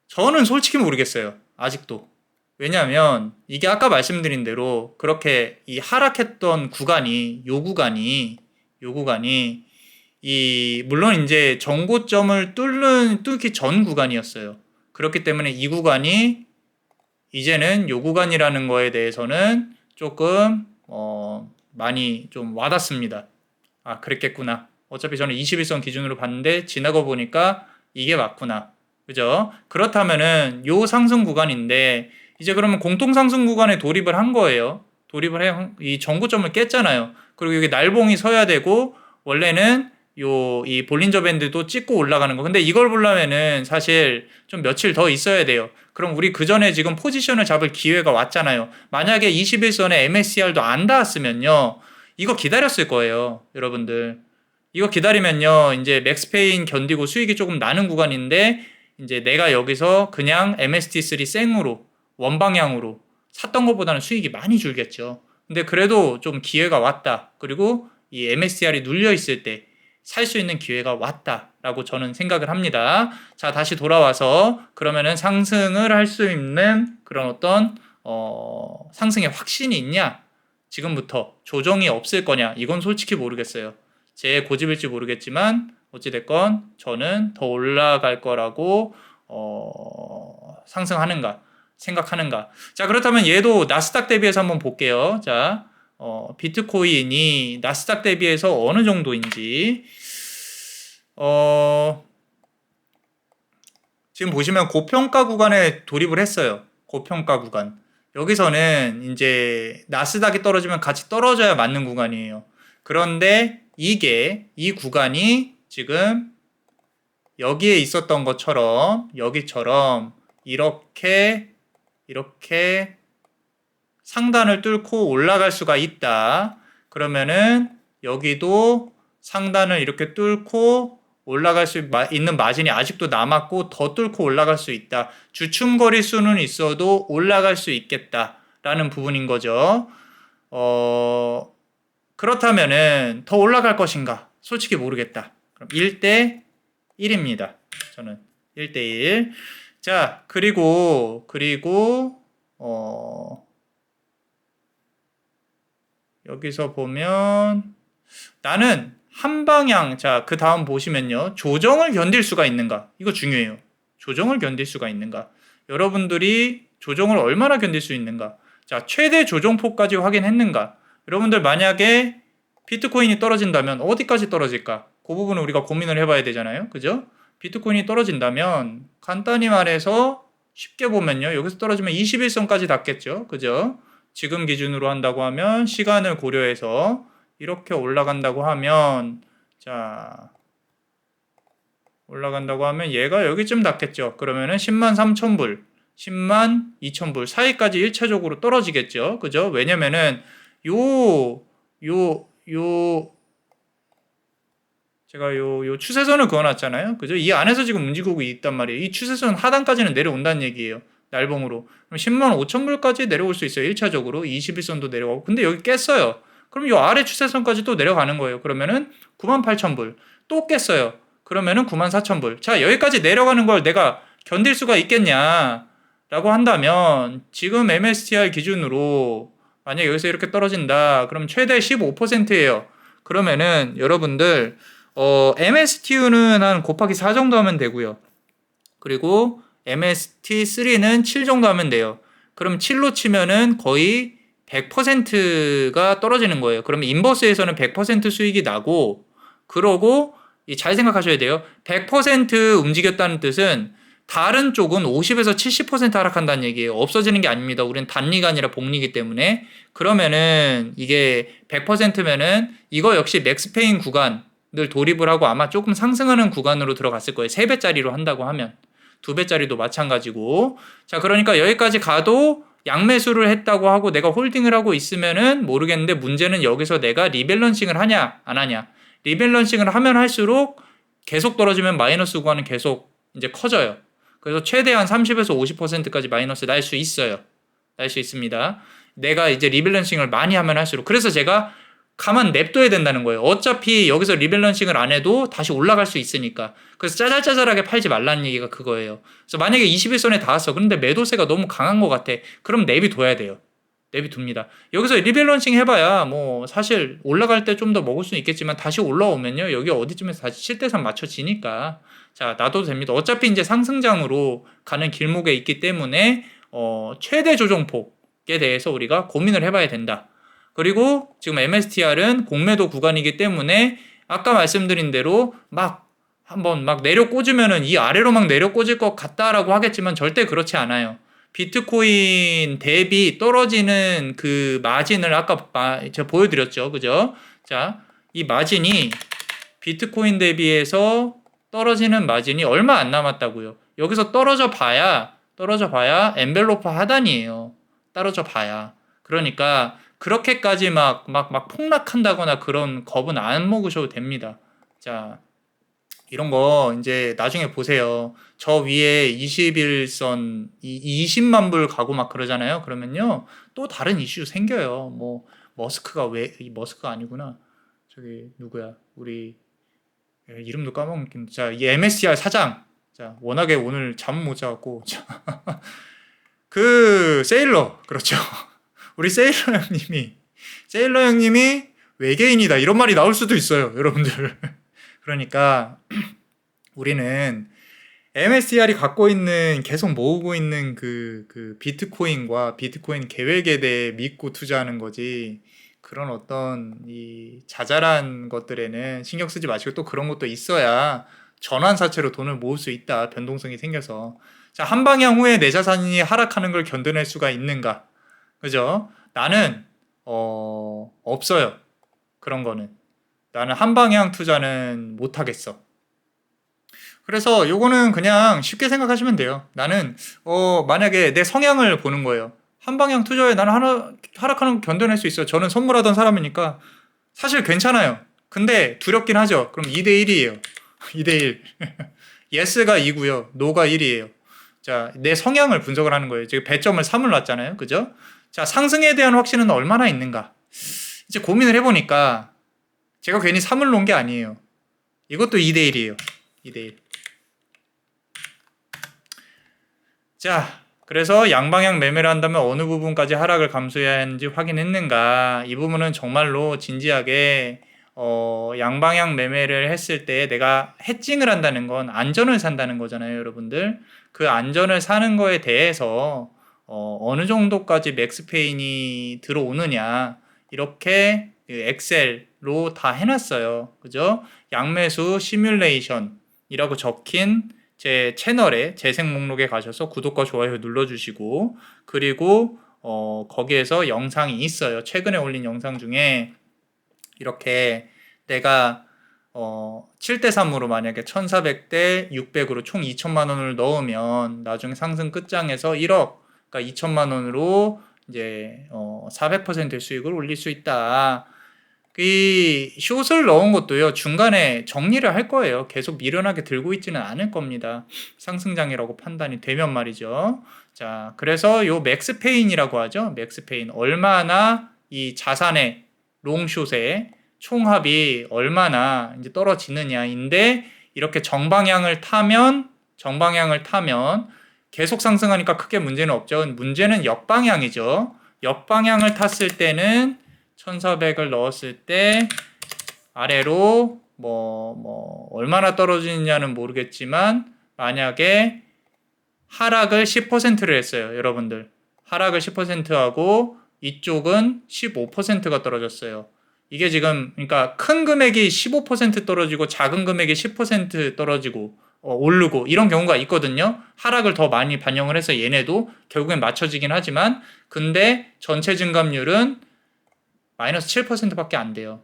저는 솔직히 모르겠어요. 아직도. 왜냐하면 이게 아까 말씀드린 대로 그렇게 이 하락했던 구간이 요 구간이 물론 이제 정고점을 뚫기 전 구간이었어요. 그렇기 때문에 이 구간이 이제는 요 구간이라는 거에 대해서는 조금 많이 좀 와닿습니다. 그랬겠구나. 어차피 저는 21선 기준으로 봤는데 지나고 보니까 이게 맞구나. 그죠? 그렇다면은 요 상승 구간인데 이제 그러면 공통 상승 구간에 돌입을 한 거예요. 이 정고점을 깼잖아요. 그리고 여기 날봉이 서야 되고 원래는 이 볼린저 밴드도 찍고 올라가는 거. 근데 이걸 보려면은 사실 좀 며칠 더 있어야 돼요. 그럼 우리 그 전에 지금 포지션을 잡을 기회가 왔잖아요. 만약에 21선에 MSCR도 안 닿았으면요. 이거 기다렸을 거예요. 여러분들. 이거 기다리면요. 이제 맥스페인 견디고 수익이 조금 나는 구간인데 이제 내가 여기서 그냥 MST3 생으로 원방향으로 샀던 것보다는 수익이 많이 줄겠죠. 근데 그래도 좀 기회가 왔다. 그리고 이 MSCR이 눌려 있을 때 살 수 있는 기회가 왔다라고 저는 생각을 합니다. 자, 다시 돌아와서 그러면은 상승을 할 수 있는 그런 어떤 상승의 확신이 있냐? 지금부터 조정이 없을 거냐? 이건 솔직히 모르겠어요. 제 고집일지 모르겠지만 어찌됐건 저는 더 올라갈 거라고 상승하는가 생각하는가. 자, 그렇다면 얘도 나스닥 대비해서 한번 볼게요. 자, 비트코인이 나스닥 대비해서 어느 정도인지 지금 보시면 고평가 구간에 돌입을 했어요. 고평가 구간. 여기서는 이제 나스닥이 떨어지면 같이 떨어져야 맞는 구간이에요. 그런데 이 구간이 지금 여기에 있었던 것처럼 여기처럼 이렇게 상단을 뚫고 올라갈 수가 있다. 그러면은 여기도 상단을 이렇게 뚫고 올라갈 수 있는 마진이 아직도 남았고 더 뚫고 올라갈 수 있다. 주춤거릴 수는 있어도 올라갈 수 있겠다라는 부분인 거죠. 그렇다면은 더 올라갈 것인가? 솔직히 모르겠다. 그럼 1대 1입니다. 저는 1대 1. 자, 그리고 여기서 보면 나는 한 방향, 자, 그 다음 보시면요. 조정을 견딜 수가 있는가? 이거 중요해요. 조정을 견딜 수가 있는가? 여러분들이 조정을 얼마나 견딜 수 있는가? 자, 최대 조정폭까지 확인했는가? 여러분들 만약에 비트코인이 떨어진다면 어디까지 떨어질까? 그 부분을 우리가 고민을 해봐야 되잖아요. 그죠? 비트코인이 떨어진다면 간단히 말해서 쉽게 보면요. 여기서 떨어지면 21선까지 닿겠죠. 그죠? 지금 기준으로 한다고 하면 시간을 고려해서 이렇게 올라간다고 하면 올라간다고 하면 얘가 여기쯤 닿겠죠. 그러면은 103,000불, 102,000불 사이까지 1차적으로 떨어지겠죠. 그죠? 왜냐면은 제가 요 추세선을 그어놨잖아요. 그죠? 이 안에서 지금 움직이고 있단 말이에요. 이 추세선 하단까지는 내려온다는 얘기예요. 날봉으로. 그럼 105,000불까지 내려올 수 있어요. 1차적으로. 21선도 내려가고. 근데 여기 깼어요. 그럼 요 아래 추세선까지 또 내려가는 거예요. 그러면은 98,000불. 또 깼어요. 그러면은 94,000불. 자, 여기까지 내려가는 걸 내가 견딜 수가 있겠냐? 라고 한다면 지금 MSTR 기준으로 만약 여기서 이렇게 떨어진다. 그럼 최대 15%예요. 그러면은 여러분들 MSTU는 한 곱하기 4 정도 하면 되고요. 그리고 MST3는 7 정도 하면 돼요. 그럼 7로 치면은 거의 100%가 떨어지는 거예요. 그러면 인버스에서는 100% 수익이 나고, 그러고 잘 생각하셔야 돼요. 100% 움직였다는 뜻은 다른 쪽은 50에서 70% 하락한다는 얘기예요. 없어지는 게 아닙니다. 우리는 단리가 아니라 복리이기 때문에. 그러면은 이게 100%면은 이거 역시 맥스페인 구간을 돌입을 하고 아마 조금 상승하는 구간으로 들어갔을 거예요. 3배짜리로 한다고 하면. 2배짜리도 마찬가지고. 자, 그러니까 여기까지 가도 양매수를 했다고 하고 내가 홀딩을 하고 있으면은 모르겠는데, 문제는 여기서 내가 리밸런싱을 하냐 안 하냐. 리밸런싱을 하면 할수록 계속 떨어지면 마이너스 구간은 계속 이제 커져요. 그래서 최대한 30에서 50%까지 마이너스 날 수 있어요. 날 수 있습니다. 내가 이제 리밸런싱을 많이 하면 할수록. 그래서 제가 가만 냅둬야 된다는 거예요. 어차피 여기서 리밸런싱을 안 해도 다시 올라갈 수 있으니까. 그래서 짜잘짜잘하게 팔지 말라는 얘기가 그거예요. 그래서 만약에 21선에 닿았어. 그런데 매도세가 너무 강한 것 같아. 그럼 내비둬야 돼요. 내비둡니다. 여기서 리밸런싱 해봐야 뭐 사실 올라갈 때 좀 더 먹을 수는 있겠지만, 다시 올라오면요, 여기 어디쯤에서 다시 7대3 맞춰지니까 자, 놔둬도 됩니다. 어차피 이제 상승장으로 가는 길목에 있기 때문에 최대 조정폭에 대해서 우리가 고민을 해봐야 된다. 그리고 지금 MSTR은 공매도 구간이기 때문에 아까 말씀드린 대로 한번 내려 꽂으면은 이 아래로 막 내려 꽂을 것 같다라고 하겠지만 절대 그렇지 않아요. 비트코인 대비 떨어지는 그 마진을 아까 제가 보여드렸죠. 그죠? 자, 이 마진이 비트코인 대비해서 떨어지는 마진이 얼마 안 남았다고요. 여기서 떨어져 봐야 엔벨로프 하단이에요. 떨어져 봐야. 그러니까 그렇게까지 막 폭락한다거나 그런 겁은 안 먹으셔도 됩니다. 자, 이런 거 이제 나중에 보세요. 저 위에 21선 20만 불 가고 막 그러잖아요. 그러면요, 또 다른 이슈 생겨요. 뭐 머스크가 머스크가 아니구나. 저기 누구야? 우리 이름도 까먹긴. 자, 이 MSCI 사장. 자, 워낙에 오늘 잠 못 자갖고. 그 세일러, 그렇죠. 우리 세일러 형님이 외계인이다 이런 말이 나올 수도 있어요, 여러분들. 그러니까 우리는 MSCR이 갖고 있는, 계속 모으고 있는 그 비트코인과 비트코인 계획에 대해 믿고 투자하는 거지, 그런 어떤 이 자잘한 것들에는 신경 쓰지 마시고, 또 그런 것도 있어야 전환사채로 돈을 모을 수 있다, 변동성이 생겨서. 자, 한 방향 후에 내 자산이 하락하는 걸 견뎌낼 수가 있는가? 그죠? 나는 없어요. 그런 거는. 나는 한 방향 투자는 못 하겠어. 그래서 요거는 그냥 쉽게 생각하시면 돼요. 나는 만약에 내 성향을 보는 거예요. 한 방향 투자에 나는 하락하는 거 견뎌낼 수 있어요. 저는 선물하던 사람이니까 사실 괜찮아요. 근데 두렵긴 하죠. 그럼 2대1이에요. 2대1. 예스가 2고요. 노가 1이에요. 자, 내 성향을 분석을 하는 거예요. 지금 배점을 3을 놨잖아요. 그죠? 자, 상승에 대한 확신은 얼마나 있는가? 이제 고민을 해보니까 제가 괜히 3을 놓은 게 아니에요. 이것도 2대1이에요. 2대1. 자, 그래서 양방향 매매를 한다면 어느 부분까지 하락을 감수해야 하는지 확인했는가? 이 부분은 정말로 진지하게 양방향 매매를 했을 때 내가 해칭을 한다는 건 안전을 산다는 거잖아요, 여러분들. 그 안전을 사는 거에 대해서 어느 정도까지 맥스페인이 들어오느냐, 이렇게 엑셀로 다 해놨어요. 그죠? 양매수 시뮬레이션이라고 적힌 제 채널에 재생 목록에 가셔서 구독과 좋아요 눌러주시고, 그리고 거기에서 영상이 있어요. 최근에 올린 영상 중에 이렇게 내가 7대3으로 만약에 1400대 600으로 총 2천만 원을 넣으면 나중에 상승 끝장에서 1억, 그러니까 2천만 원으로 이제 400%의 수익을 올릴 수 있다. 이 숏을 넣은 것도요, 중간에 정리를 할 거예요. 계속 미련하게 들고 있지는 않을 겁니다. 상승장이라고 판단이 되면 말이죠. 자, 그래서 요 맥스페인이라고 하죠. 맥스페인. 얼마나 이 자산의 롱숏의 총합이 얼마나 이제 떨어지느냐인데, 이렇게 정방향을 타면 계속 상승하니까 크게 문제는 없죠. 문제는 역방향이죠. 역방향을 탔을 때는 1400을 넣었을 때 아래로 얼마나 떨어지느냐는 모르겠지만, 만약에 하락을 10%를 했어요, 여러분들. 하락을 10%하고 이쪽은 15%가 떨어졌어요. 이게 지금, 그러니까 큰 금액이 15% 떨어지고 작은 금액이 10% 떨어지고 오르고 이런 경우가 있거든요. 하락을 더 많이 반영을 해서 얘네도 결국엔 맞춰지긴 하지만, 근데 전체 증감률은 마이너스 7%밖에 안 돼요.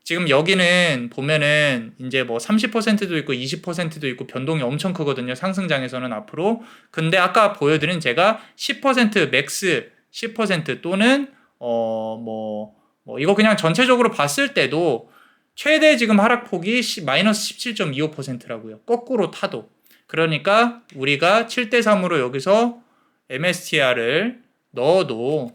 지금 여기는 보면은 이제 뭐 30%도 있고 20%도 있고 변동이 엄청 크거든요. 상승장에서는 앞으로. 근데 아까 보여드린 제가 10% 맥스 10% 또는 뭐 이거 그냥 전체적으로 봤을 때도 최대 지금 하락폭이 마이너스 17.25%라고요. 거꾸로 타도. 그러니까 우리가 7대3으로 여기서 MSTR을 넣어도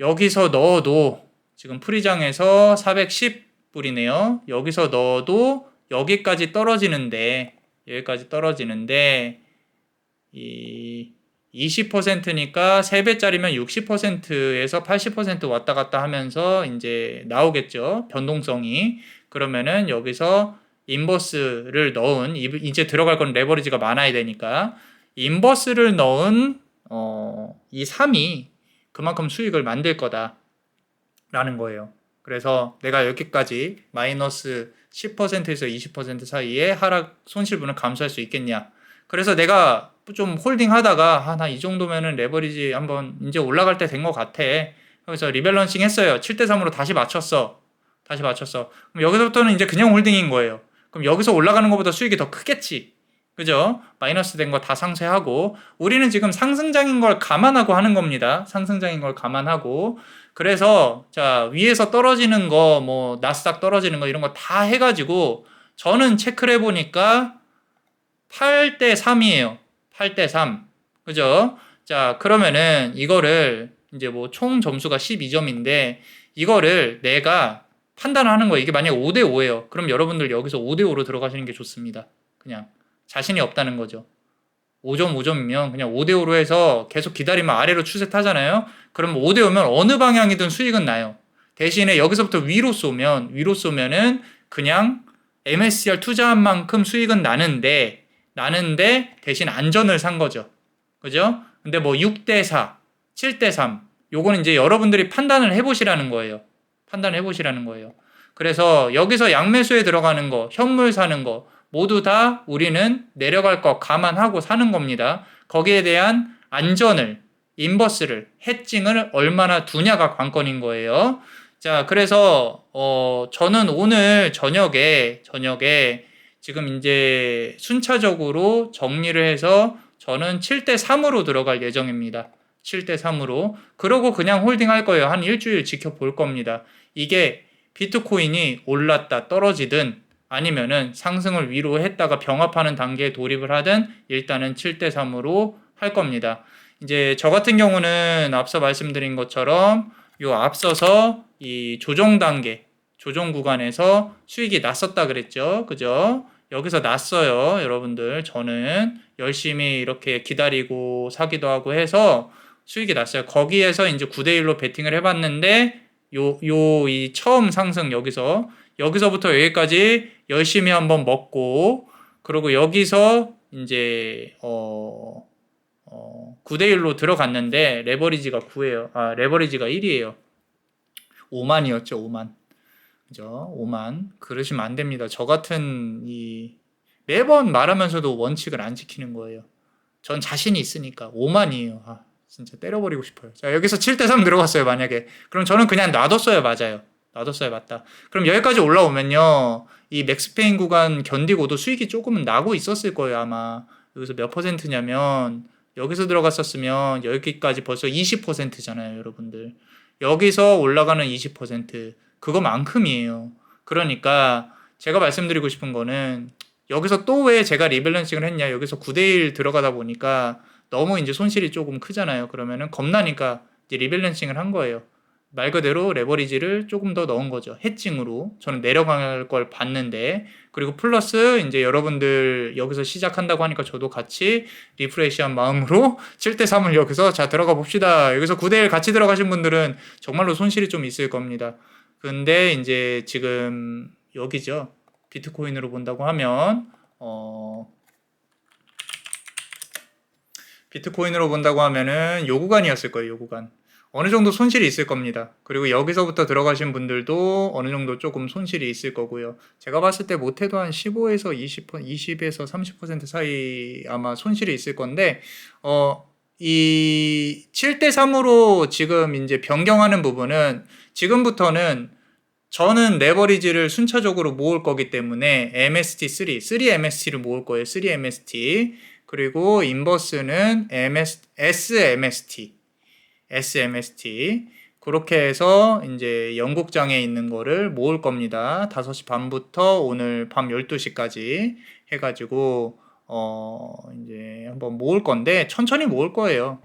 여기서 넣어도 지금 프리장에서 410불이네요. 여기서 넣어도 여기까지 떨어지는데 이 20%니까 3배짜리면 60%에서 80% 왔다 갔다 하면서 이제 나오겠죠. 변동성이. 그러면은 여기서 인버스를 넣은 이제 들어갈 건 레버리지가 많아야 되니까 인버스를 넣은 이 3이 그만큼 수익을 만들 거다라는 거예요. 그래서 내가 여기까지 마이너스 10%에서 20% 사이에 하락 손실분을 감수할 수 있겠냐. 그래서 내가 좀 홀딩 하다가 나 이 정도면은 레버리지 한번 이제 올라갈 때 된 것 같아. 그래서 리밸런싱 했어요. 7대3으로 다시 맞췄어. 그럼 여기서부터는 이제 그냥 홀딩인 거예요. 그럼 여기서 올라가는 것보다 수익이 더 크겠지. 그죠? 마이너스 된 거 다 상쇄하고 우리는 지금 상승장인 걸 감안하고 하는 겁니다. 상승장인 걸 감안하고 그래서 자 위에서 떨어지는 거 뭐 나스닥 떨어지는 거 이런 거 다 해가지고 저는 체크를 해보니까 8대3이에요. 8대3 그죠? 자 그러면은 이거를 이제 뭐 총 점수가 12점인데 이거를 내가 판단하는 거예요. 이게 만약에 5대5예요. 그럼 여러분들 여기서 5대5로 들어가시는 게 좋습니다. 그냥 자신이 없다는 거죠. 5점, 5점이면 그냥 5대5로 해서 계속 기다리면 아래로 추세 타잖아요. 그럼 5대5면 어느 방향이든 수익은 나요. 대신에 여기서부터 위로 쏘면은 그냥 MSCR 투자한 만큼 수익은 나는데 대신 안전을 산 거죠. 그죠? 근데 뭐 6대4, 7대3 요거는 이제 여러분들이 판단을 해보시라는 거예요. 그래서 여기서 양매수에 들어가는 거, 현물 사는 거 모두 다 우리는 내려갈 거 감안하고 사는 겁니다. 거기에 대한 안전을, 인버스를, 해칭을 얼마나 두냐가 관건인 거예요. 자, 그래서 저는 오늘 저녁에 지금 이제 순차적으로 정리를 해서 저는 7대3으로 들어갈 예정입니다. 7대3으로. 그러고 그냥 홀딩할 거예요. 한 일주일 지켜볼 겁니다. 이게 비트코인이 올랐다 떨어지든 아니면은 상승을 위로 했다가 병합하는 단계에 돌입을 하든 일단은 7대3으로 할 겁니다. 이제 저 같은 경우는 앞서 말씀드린 것처럼 요 앞서서 이 조정 단계, 조정 구간에서 수익이 났었다 그랬죠. 그죠? 여기서 났어요. 여러분들. 저는 열심히 이렇게 기다리고 사기도 하고 해서 수익이 났어요. 거기에서 이제 9대1로 베팅을 해봤는데 이 처음 상승 여기서부터 여기까지 열심히 한번 먹고 그리고 여기서 이제 9대1로 들어갔는데 레버리지가 9예요. 레버리지가 1이에요. 5만이었죠. 5만. 그죠? 5만. 그러시면 안 됩니다. 저 같은 매번 말하면서도 원칙을 안 지키는 거예요. 전 자신이 있으니까 5만이에요. 진짜 때려버리고 싶어요. 자, 여기서 7대3 들어갔어요, 만약에. 그럼 저는 그냥 놔뒀어요, 맞아요. 놔뒀어요, 맞다. 그럼 여기까지 올라오면요, 이 맥스페인 구간 견디고도 수익이 조금은 나고 있었을 거예요, 아마. 여기서 몇 퍼센트냐면, 여기서 들어갔었으면 여기까지 벌써 20%잖아요, 여러분들. 여기서 올라가는 20%, 그거만큼이에요. 그러니까, 제가 말씀드리고 싶은 거는, 여기서 또 왜 제가 리밸런싱을 했냐, 여기서 9대1 들어가다 보니까, 너무 이제 손실이 조금 크잖아요. 그러면은 겁나니까 이제 리밸런싱을 한 거예요. 말 그대로 레버리지를 조금 더 넣은 거죠. 해칭으로. 저는 내려갈 걸 봤는데 그리고 플러스 이제 여러분들 여기서 시작한다고 하니까 저도 같이 리프레시한 마음으로 7대3을 여기서 자 들어가 봅시다. 여기서 9대1 같이 들어가신 분들은 정말로 손실이 좀 있을 겁니다. 근데 이제 지금 여기죠. 비트코인으로 본다고 하면 비트코인으로 본다고 하면은 요 구간이었을 거예요. 요 구간. 어느 정도 손실이 있을 겁니다. 그리고 여기서부터 들어가신 분들도 어느 정도 조금 손실이 있을 거고요. 제가 봤을 때 못해도 한 15에서 20에서 30% 사이 아마 손실이 있을 건데 이 7대3으로 지금 이제 변경하는 부분은 지금부터는 저는 레버리지를 순차적으로 모을 거기 때문에 MST3, 3MST를 모을 거예요. 3MST. 그리고 인버스는 SMST. 그렇게 해서 이제 영국장에 있는 거를 모을 겁니다. 5시 반부터 오늘 밤 12시까지 해가지고, 이제 한번 모을 건데, 천천히 모을 거예요.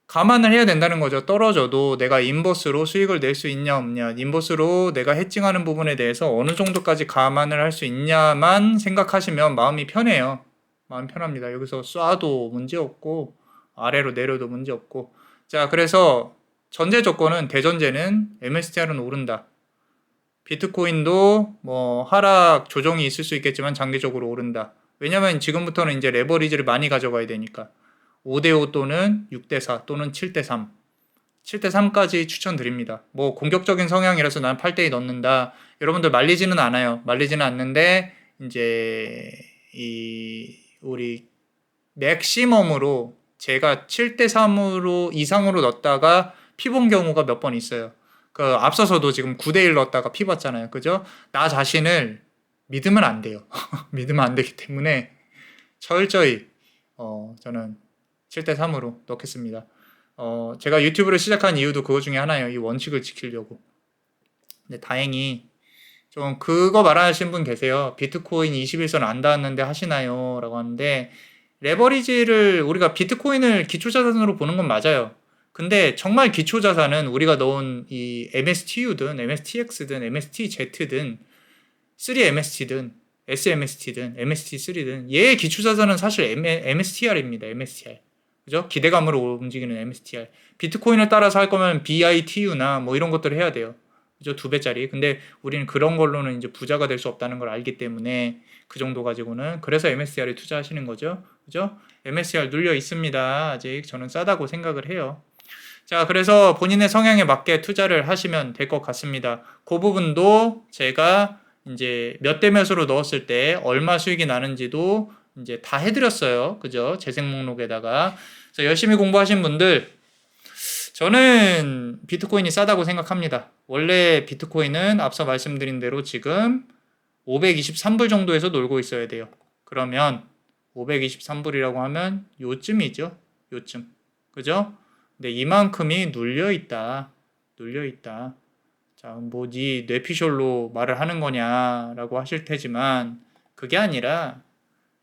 감안을 해야 된다는 거죠. 떨어져도 내가 인버스로 수익을 낼 수 있냐 없냐, 인버스로 내가 해칭하는 부분에 대해서 어느 정도까지 감안을 할 수 있냐만 생각하시면 마음이 편해요. 마음 편합니다. 여기서 쏴도 문제 없고 아래로 내려도 문제 없고. 자, 그래서 전제 조건은, 대전제는 MSTR은 오른다. 비트코인도 뭐 하락 조정이 있을 수 있겠지만 장기적으로 오른다. 왜냐면 지금부터는 이제 레버리지를 많이 가져가야 되니까. 5대5 또는 6대4 또는 7대3. 7대3까지 추천드립니다. 뭐 공격적인 성향이라서 난 8대2 넣는다. 여러분들 말리지는 않아요. 말리지는 않는데 이제 우리 맥시멈으로 제가 7대3으로 이상으로 넣었다가 피 본 경우가 몇 번 있어요. 그 앞서서도 지금 9대1 넣었다가 피 봤잖아요. 그죠? 나 자신을 믿으면 안 돼요. 믿으면 안 되기 때문에 철저히 저는 7대3으로 넣겠습니다. 제가 유튜브를 시작한 이유도 그거 중에 하나예요. 이 원칙을 지키려고. 근데 다행히 좀 그거 말하시는 분 계세요. 비트코인 21선 안 닿았는데 하시나요? 라고 하는데, 레버리지를 우리가 비트코인을 기초자산으로 보는 건 맞아요. 근데 정말 기초자산은 우리가 넣은 이 MSTU든 MSTX든 MSTZ든 3MST든 SMST든 MST3든 얘의 기초자산은 사실 MSTR입니다. MSTR. 그죠? 기대감으로 움직이는 MSTR. 비트코인을 따라서 할 거면 BITU나 뭐 이런 것들을 해야 돼요. 그죠? 2배짜리. 근데 우리는 그런 걸로는 이제 부자가 될 수 없다는 걸 알기 때문에 그 정도 가지고는, 그래서 MSTR에 투자하시는 거죠. 그죠? MSTR 눌려 있습니다. 아직 저는 싸다고 생각을 해요. 자, 그래서 본인의 성향에 맞게 투자를 하시면 될 것 같습니다. 그 부분도 제가 이제 몇 대 몇으로 넣었을 때 얼마 수익이 나는지도 이제 다 해드렸어요. 그죠? 재생 목록에다가. 그래서 열심히 공부하신 분들, 저는 비트코인이 싸다고 생각합니다. 원래 비트코인은 앞서 말씀드린 대로 지금 523불 정도에서 놀고 있어야 돼요. 그러면 523불이라고 하면 요쯤이죠. 요쯤. 그죠? 근데 이만큼이 눌려있다. 자, 뭐 네 뇌피셜로 말을 하는 거냐라고 하실 테지만, 그게 아니라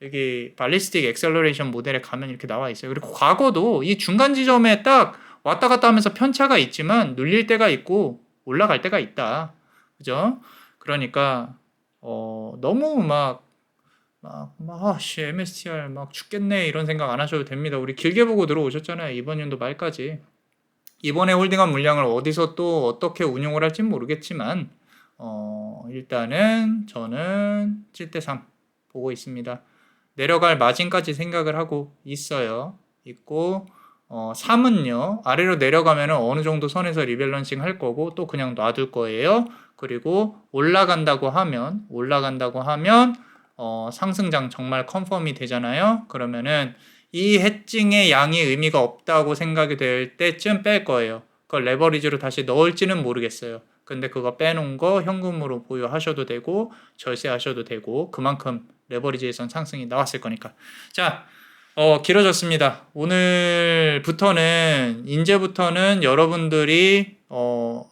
여기 발리스틱 엑셀러레이션 모델에 가면 이렇게 나와 있어요. 그리고 과거도 이 중간 지점에 딱 왔다 갔다 하면서 편차가 있지만 눌릴 때가 있고 올라갈 때가 있다. 그죠? 그러니까 너무 MSTR 막 죽겠네 이런 생각 안 하셔도 됩니다. 우리 길게 보고 들어오셨잖아요. 이번 연도 말까지. 이번에 홀딩한 물량을 어디서 또 어떻게 운용을 할지 모르겠지만 일단은 저는 7대3 보고 있습니다. 내려갈 마진까지 생각을 하고 있고, 3은요 아래로 내려가면 어느 정도 선에서 리밸런싱 할 거고 또 그냥 놔둘 거예요. 그리고 올라간다고 하면 상승장 정말 컨펌이 되잖아요. 그러면은 이 해칭의 양이 의미가 없다고 생각이 될 때쯤 뺄 거예요. 그걸 레버리지로 다시 넣을지는 모르겠어요. 근데 그거 빼놓은 거 현금으로 보유하셔도 되고 절세하셔도 되고, 그만큼 레버리지에선 상승이 나왔을 거니까. 자, 길어졌습니다. 이제부터는 여러분들이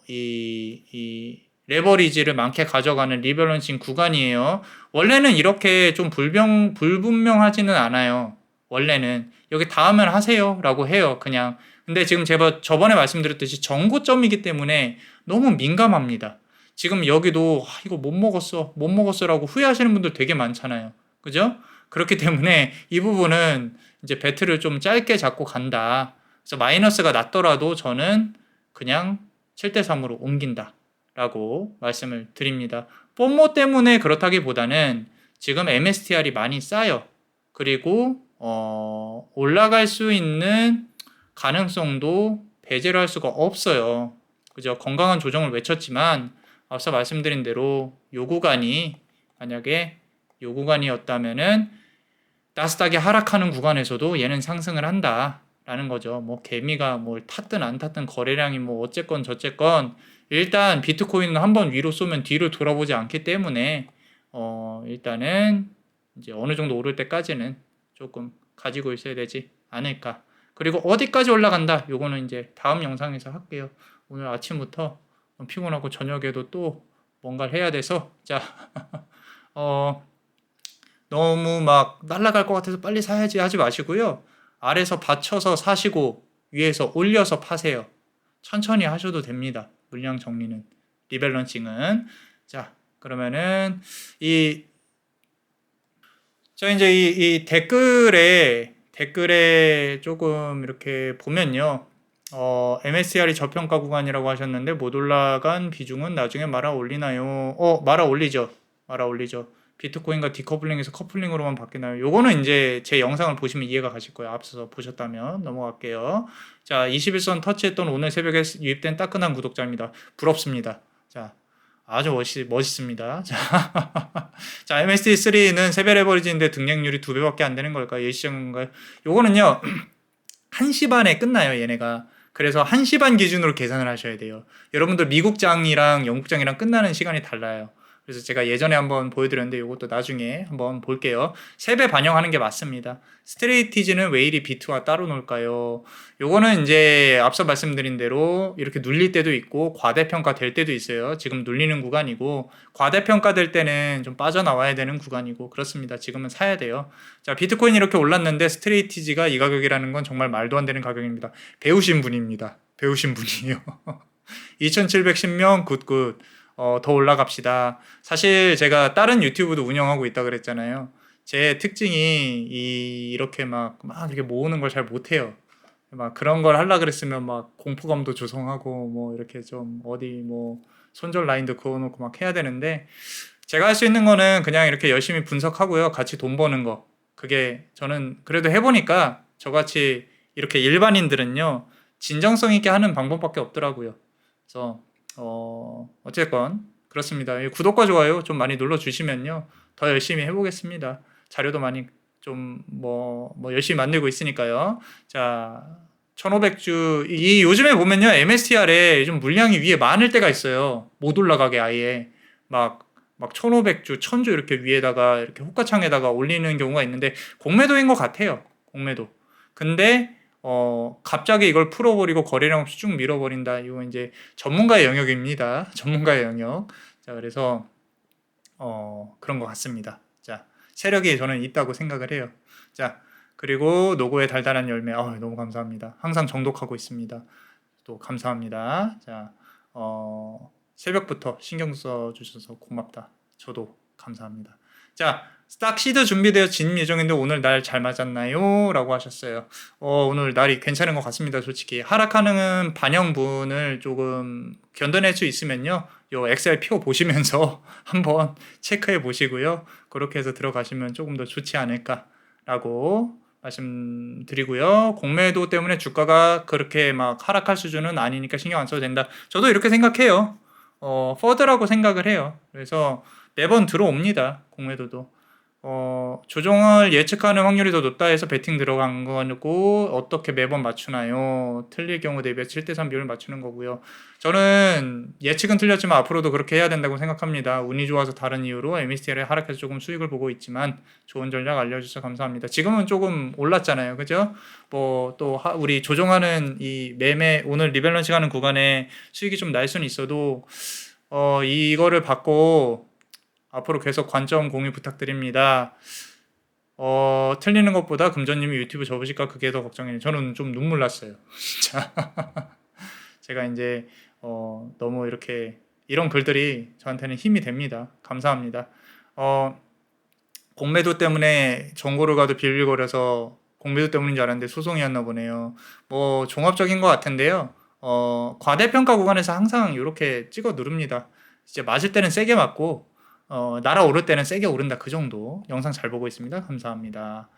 이 레버리지를 많게 가져가는 리밸런싱 구간이에요. 원래는 이렇게 좀 불분명하지는 않아요. 원래는 여기 닿으면 하세요 라고 해요. 그냥. 근데 지금 제가 저번에 말씀드렸듯이 정고점이기 때문에 너무 민감합니다. 지금 여기도 이거 못 먹었어 라고 후회하시는 분들 되게 많잖아요. 그죠? 그렇기 때문에 이 부분은 이제 배틀을 좀 짧게 잡고 간다. 그래서 마이너스가 났더라도 저는 그냥 7대3으로 옮긴다 라고 말씀을 드립니다. 뽀모 때문에 그렇다기보다는 지금 MSTR이 많이 쌓여. 그리고 올라갈 수 있는 가능성도 배제를 할 수가 없어요. 그죠? 건강한 조정을 외쳤지만 앞서 말씀드린 대로 만약에 요 구간이었다면은 나스닥이 하락하는 구간에서도 얘는 상승을 한다. 라는 거죠. 뭐 개미가 뭘 탔든 안 탔든 거래량이 뭐 어쨌건 저쨌건 일단 비트코인은 한번 위로 쏘면 뒤로 돌아보지 않기 때문에 일단은 이제 어느 정도 오를 때까지는 조금 가지고 있어야 되지 않을까. 그리고 어디까지 올라간다. 요거는 이제 다음 영상에서 할게요. 오늘 아침부터 피곤하고 저녁에도 또 뭔가를 해야 돼서 자 너무 막 날아갈 것 같아서 빨리 사야지 하지 마시고요. 아래서 받쳐서 사시고 위에서 올려서 파세요. 천천히 하셔도 됩니다. 물량 정리는 리밸런싱은. 자, 그러면은 이제 이 댓글에 조금 이렇게 보면요. MSCR이 저평가 구간이라고 하셨는데 못 올라간 비중은 나중에 말아 올리나요? 말아 올리죠. 말아 올리죠. 비트코인과 디커플링에서 커플링으로만 바뀌나요? 요거는 이제 제 영상을 보시면 이해가 가실 거예요. 앞서서 보셨다면 넘어갈게요. 자, 21선 터치했던 오늘 새벽에 유입된 따끈한 구독자입니다. 부럽습니다. 자, 아주 멋있습니다. 자, MST3는 세배 레버리지인데 등락률이 2배밖에 안 되는 걸까요? 예시적인가요? 요거는요. 1시 반에 끝나요, 얘네가. 그래서 1시 반 기준으로 계산을 하셔야 돼요. 여러분들 미국장이랑 영국장이랑 끝나는 시간이 달라요. 그래서 제가 예전에 한번 보여드렸는데 이것도 나중에 한번 볼게요. 3배 반영하는 게 맞습니다. 스트레이티지는 왜 이리 비트와 따로 놀까요? 요거는 이제 앞서 말씀드린 대로 이렇게 눌릴 때도 있고 과대평가 될 때도 있어요. 지금 눌리는 구간이고 과대평가 될 때는 좀 빠져나와야 되는 구간이고 그렇습니다. 지금은 사야 돼요. 자, 비트코인 이렇게 올랐는데 스트레이티지가 이 가격이라는 건 정말 말도 안 되는 가격입니다. 배우신 분입니다. 배우신 분이에요. 2710명 굿굿. 더 올라갑시다. 사실 제가 다른 유튜브도 운영하고 있다 그랬잖아요. 제 특징이 이렇게 막 이렇게 모으는 걸 잘 못해요. 막 그런 걸 하려 그랬으면 막 공포감도 조성하고 뭐 이렇게 좀 어디 뭐 손절 라인도 그어놓고 막 해야 되는데 제가 할 수 있는 거는 그냥 이렇게 열심히 분석하고요. 같이 돈 버는 거. 그게 저는 그래도 해보니까 저같이 이렇게 일반인들은요. 진정성 있게 하는 방법밖에 없더라고요. 그래서 어쨌건 그렇습니다. 구독과 좋아요 좀 많이 눌러주시면요. 더 열심히 해보겠습니다. 자료도 많이 좀 열심히 만들고 있으니까요. 자, 1500주 요즘에 보면요. MSTR에 좀 물량이 위에 많을 때가 있어요. 못 올라가게 아예 막 1500주, 1000주 이렇게 위에다가 이렇게 호가창에다가 올리는 경우가 있는데 공매도인 것 같아요. 공매도. 근데 갑자기 이걸 풀어버리고 거래량 없이 쭉 밀어버린다. 이거 이제 전문가의 영역입니다. 전문가의 영역. 자, 그래서 그런 것 같습니다. 자, 세력이 저는 있다고 생각을 해요. 자, 그리고 노고의 달달한 열매. 너무 감사합니다. 항상 정독하고 있습니다. 또 감사합니다. 자, 새벽부터 신경 써주셔서 고맙다. 저도 감사합니다. 자, 스탁시드 준비되어 진 예정인데 오늘 날 잘 맞았나요? 라고 하셨어요. 오늘 날이 괜찮은 것 같습니다. 솔직히 하락하는 반영분을 조금 견뎌낼 수 있으면요. 요 엑셀 표 보시면서 한번 체크해 보시고요. 그렇게 해서 들어가시면 조금 더 좋지 않을까라고 말씀드리고요. 공매도 때문에 주가가 그렇게 막 하락할 수준은 아니니까 신경 안 써도 된다. 저도 이렇게 생각해요. 퍼드라고 생각을 해요. 그래서 매번 들어옵니다. 공매도도. 조정을 예측하는 확률이 더 높다 해서 베팅 들어간 거고 어떻게 매번 맞추나요? 틀릴 경우 대비 7대3 비율을 맞추는 거고요. 저는 예측은 틀렸지만 앞으로도 그렇게 해야 된다고 생각합니다. 운이 좋아서 다른 이유로 MSTR에 하락해서 조금 수익을 보고 있지만 좋은 전략 알려주셔서 감사합니다. 지금은 조금 올랐잖아요. 그죠? 또 우리 조정하는 이 매매 오늘 리밸런싱 하는 구간에 수익이 좀 날 수는 있어도 이거를 받고 앞으로 계속 관점 공유 부탁드립니다. 틀리는 것보다 금전님이 유튜브 접으실까 그게 더 걱정이네요. 저는 좀 눈물 났어요. 진짜. 제가 이제 너무 이렇게 이런 글들이 저한테는 힘이 됩니다. 감사합니다. 공매도 때문에 정보를 가도 빌빌거려서 공매도 때문인 줄 알았는데 소송이었나 보네요. 종합적인 것 같은데요. 과대평가 구간에서 항상 이렇게 찍어 누릅니다. 이제 맞을 때는 세게 맞고 날아오를 때는 세게 오른다. 그 정도. 영상 잘 보고 있습니다. 감사합니다.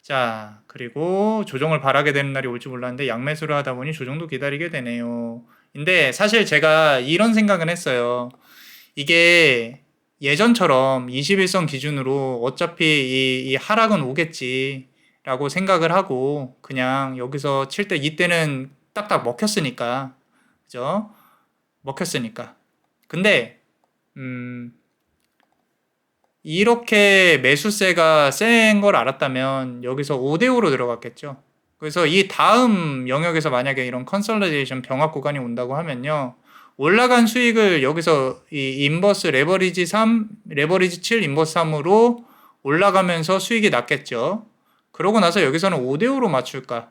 자, 그리고 조정을 바라게 되는 날이 올지 몰랐는데 양매수를 하다 보니 조정도 기다리게 되네요. 근데 사실 제가 이런 생각은 했어요. 이게 예전처럼 21선 기준으로 어차피 이 하락은 오겠지 라고 생각을 하고 그냥 여기서 칠 때 이때는 딱딱 먹혔으니까 그죠? 먹혔으니까. 근데 이렇게 매수세가 센 걸 알았다면 여기서 5대5로 들어갔겠죠. 그래서 이 다음 영역에서 만약에 이런 컨sol리데이션 병합 구간이 온다고 하면요. 올라간 수익을 여기서 이 인버스 레버리지 3, 레버리지 7, 인버스 3으로 올라가면서 수익이 낮겠죠. 그러고 나서 여기서는 5대5로 맞출까?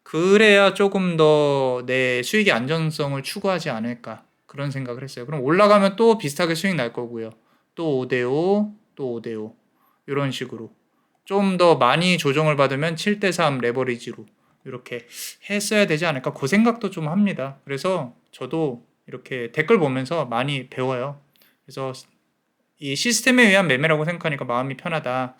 그래야 조금 더 내 수익의 안전성을 추구하지 않을까? 그런 생각을 했어요. 그럼 올라가면 또 비슷하게 수익 날 거고요. 또 5대5, 또 5대5. 이런 식으로. 좀 더 많이 조정을 받으면 7대3 레버리지로 이렇게 했어야 되지 않을까? 그 생각도 좀 합니다. 그래서 저도 이렇게 댓글 보면서 많이 배워요. 그래서 이 시스템에 의한 매매라고 생각하니까 마음이 편하다.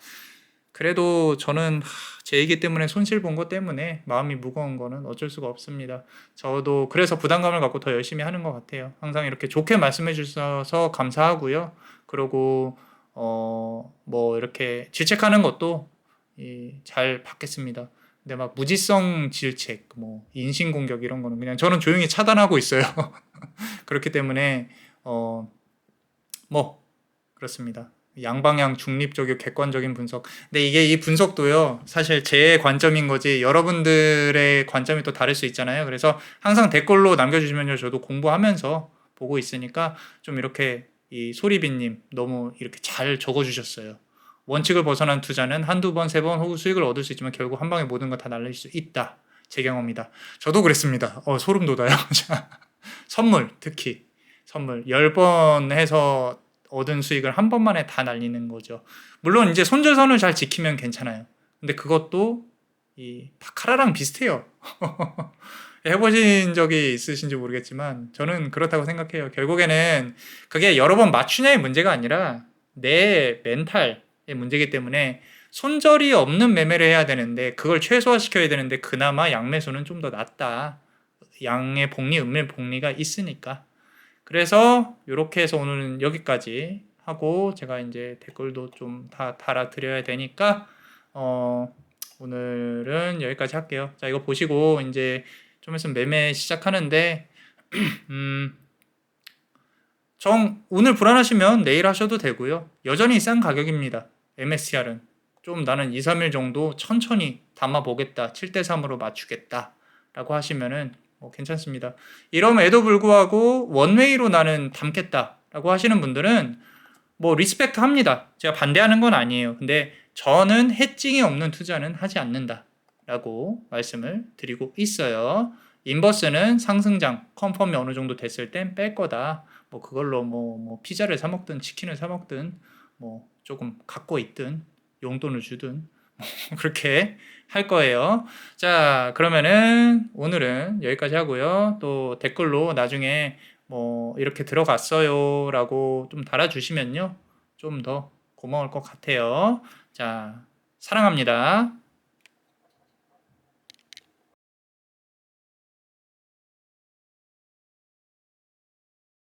그래도 저는 제 얘기 때문에 손실 본 것 때문에 마음이 무거운 거는 어쩔 수가 없습니다. 저도 그래서 부담감을 갖고 더 열심히 하는 것 같아요. 항상 이렇게 좋게 말씀해 주셔서 감사하고요. 그리고 뭐 이렇게 질책하는 것도 잘 받겠습니다. 근데 막 무지성 질책, 뭐 인신공격 이런 거는 그냥 저는 조용히 차단하고 있어요. 그렇기 때문에 뭐 그렇습니다. 양방향 중립적이고 객관적인 분석. 근데 이게 이 분석도요, 사실 제 관점인 거지 여러분들의 관점이 또 다를 수 있잖아요. 그래서 항상 댓글로 남겨주시면요, 저도 공부하면서 보고 있으니까 좀 이렇게 이 소리비님 너무 이렇게 잘 적어주셨어요. 원칙을 벗어난 투자는 한두 번, 세 번 혹은 수익을 얻을 수 있지만 결국 한 방에 모든 걸 다 날릴 수 있다. 제 경험이다. 저도 그랬습니다. 소름 돋아요. 선물, 특히 선물 10번 해서 얻은 수익을 한 번만에 다 날리는 거죠. 물론 이제 손절선을 잘 지키면 괜찮아요. 근데 그것도 이 바카라랑 비슷해요. 해보신 적이 있으신지 모르겠지만 저는 그렇다고 생각해요. 결국에는 그게 여러 번 맞추냐의 문제가 아니라 내 멘탈의 문제이기 때문에 손절이 없는 매매를 해야 되는데 그걸 최소화시켜야 되는데 그나마 양매수는 좀 더 낫다. 양의 복리, 음의 복리가 있으니까. 그래서 이렇게 해서 오늘은 여기까지 하고 제가 이제 댓글도 좀 다 달아드려야 되니까 오늘은 여기까지 할게요. 자, 이거 보시고 이제 좀 있으면 매매 시작하는데 오늘 불안하시면 내일 하셔도 되고요. 여전히 싼 가격입니다. MSCR은 좀 나는 2, 3일 정도 천천히 담아 보겠다. 7대3으로 맞추겠다. 라고 하시면은 괜찮습니다. 이럼에도 불구하고 원웨이로 나는 담겠다. 라고 하시는 분들은 뭐 리스펙트 합니다. 제가 반대하는 건 아니에요. 근데 저는 해칭이 없는 투자는 하지 않는다. 라고 말씀을 드리고 있어요. 인버스는 상승장, 컨펌이 어느 정도 됐을 땐 뺄 거다. 뭐 그걸로 뭐 피자를 사 먹든 치킨을 사 먹든 뭐 조금 갖고 있든 용돈을 주든 그렇게 할 거예요. 자, 그러면은 오늘은 여기까지 하고요. 또 댓글로 나중에 뭐 이렇게 들어갔어요 라고 좀 달아주시면요. 좀 더 고마울 것 같아요. 자, 사랑합니다.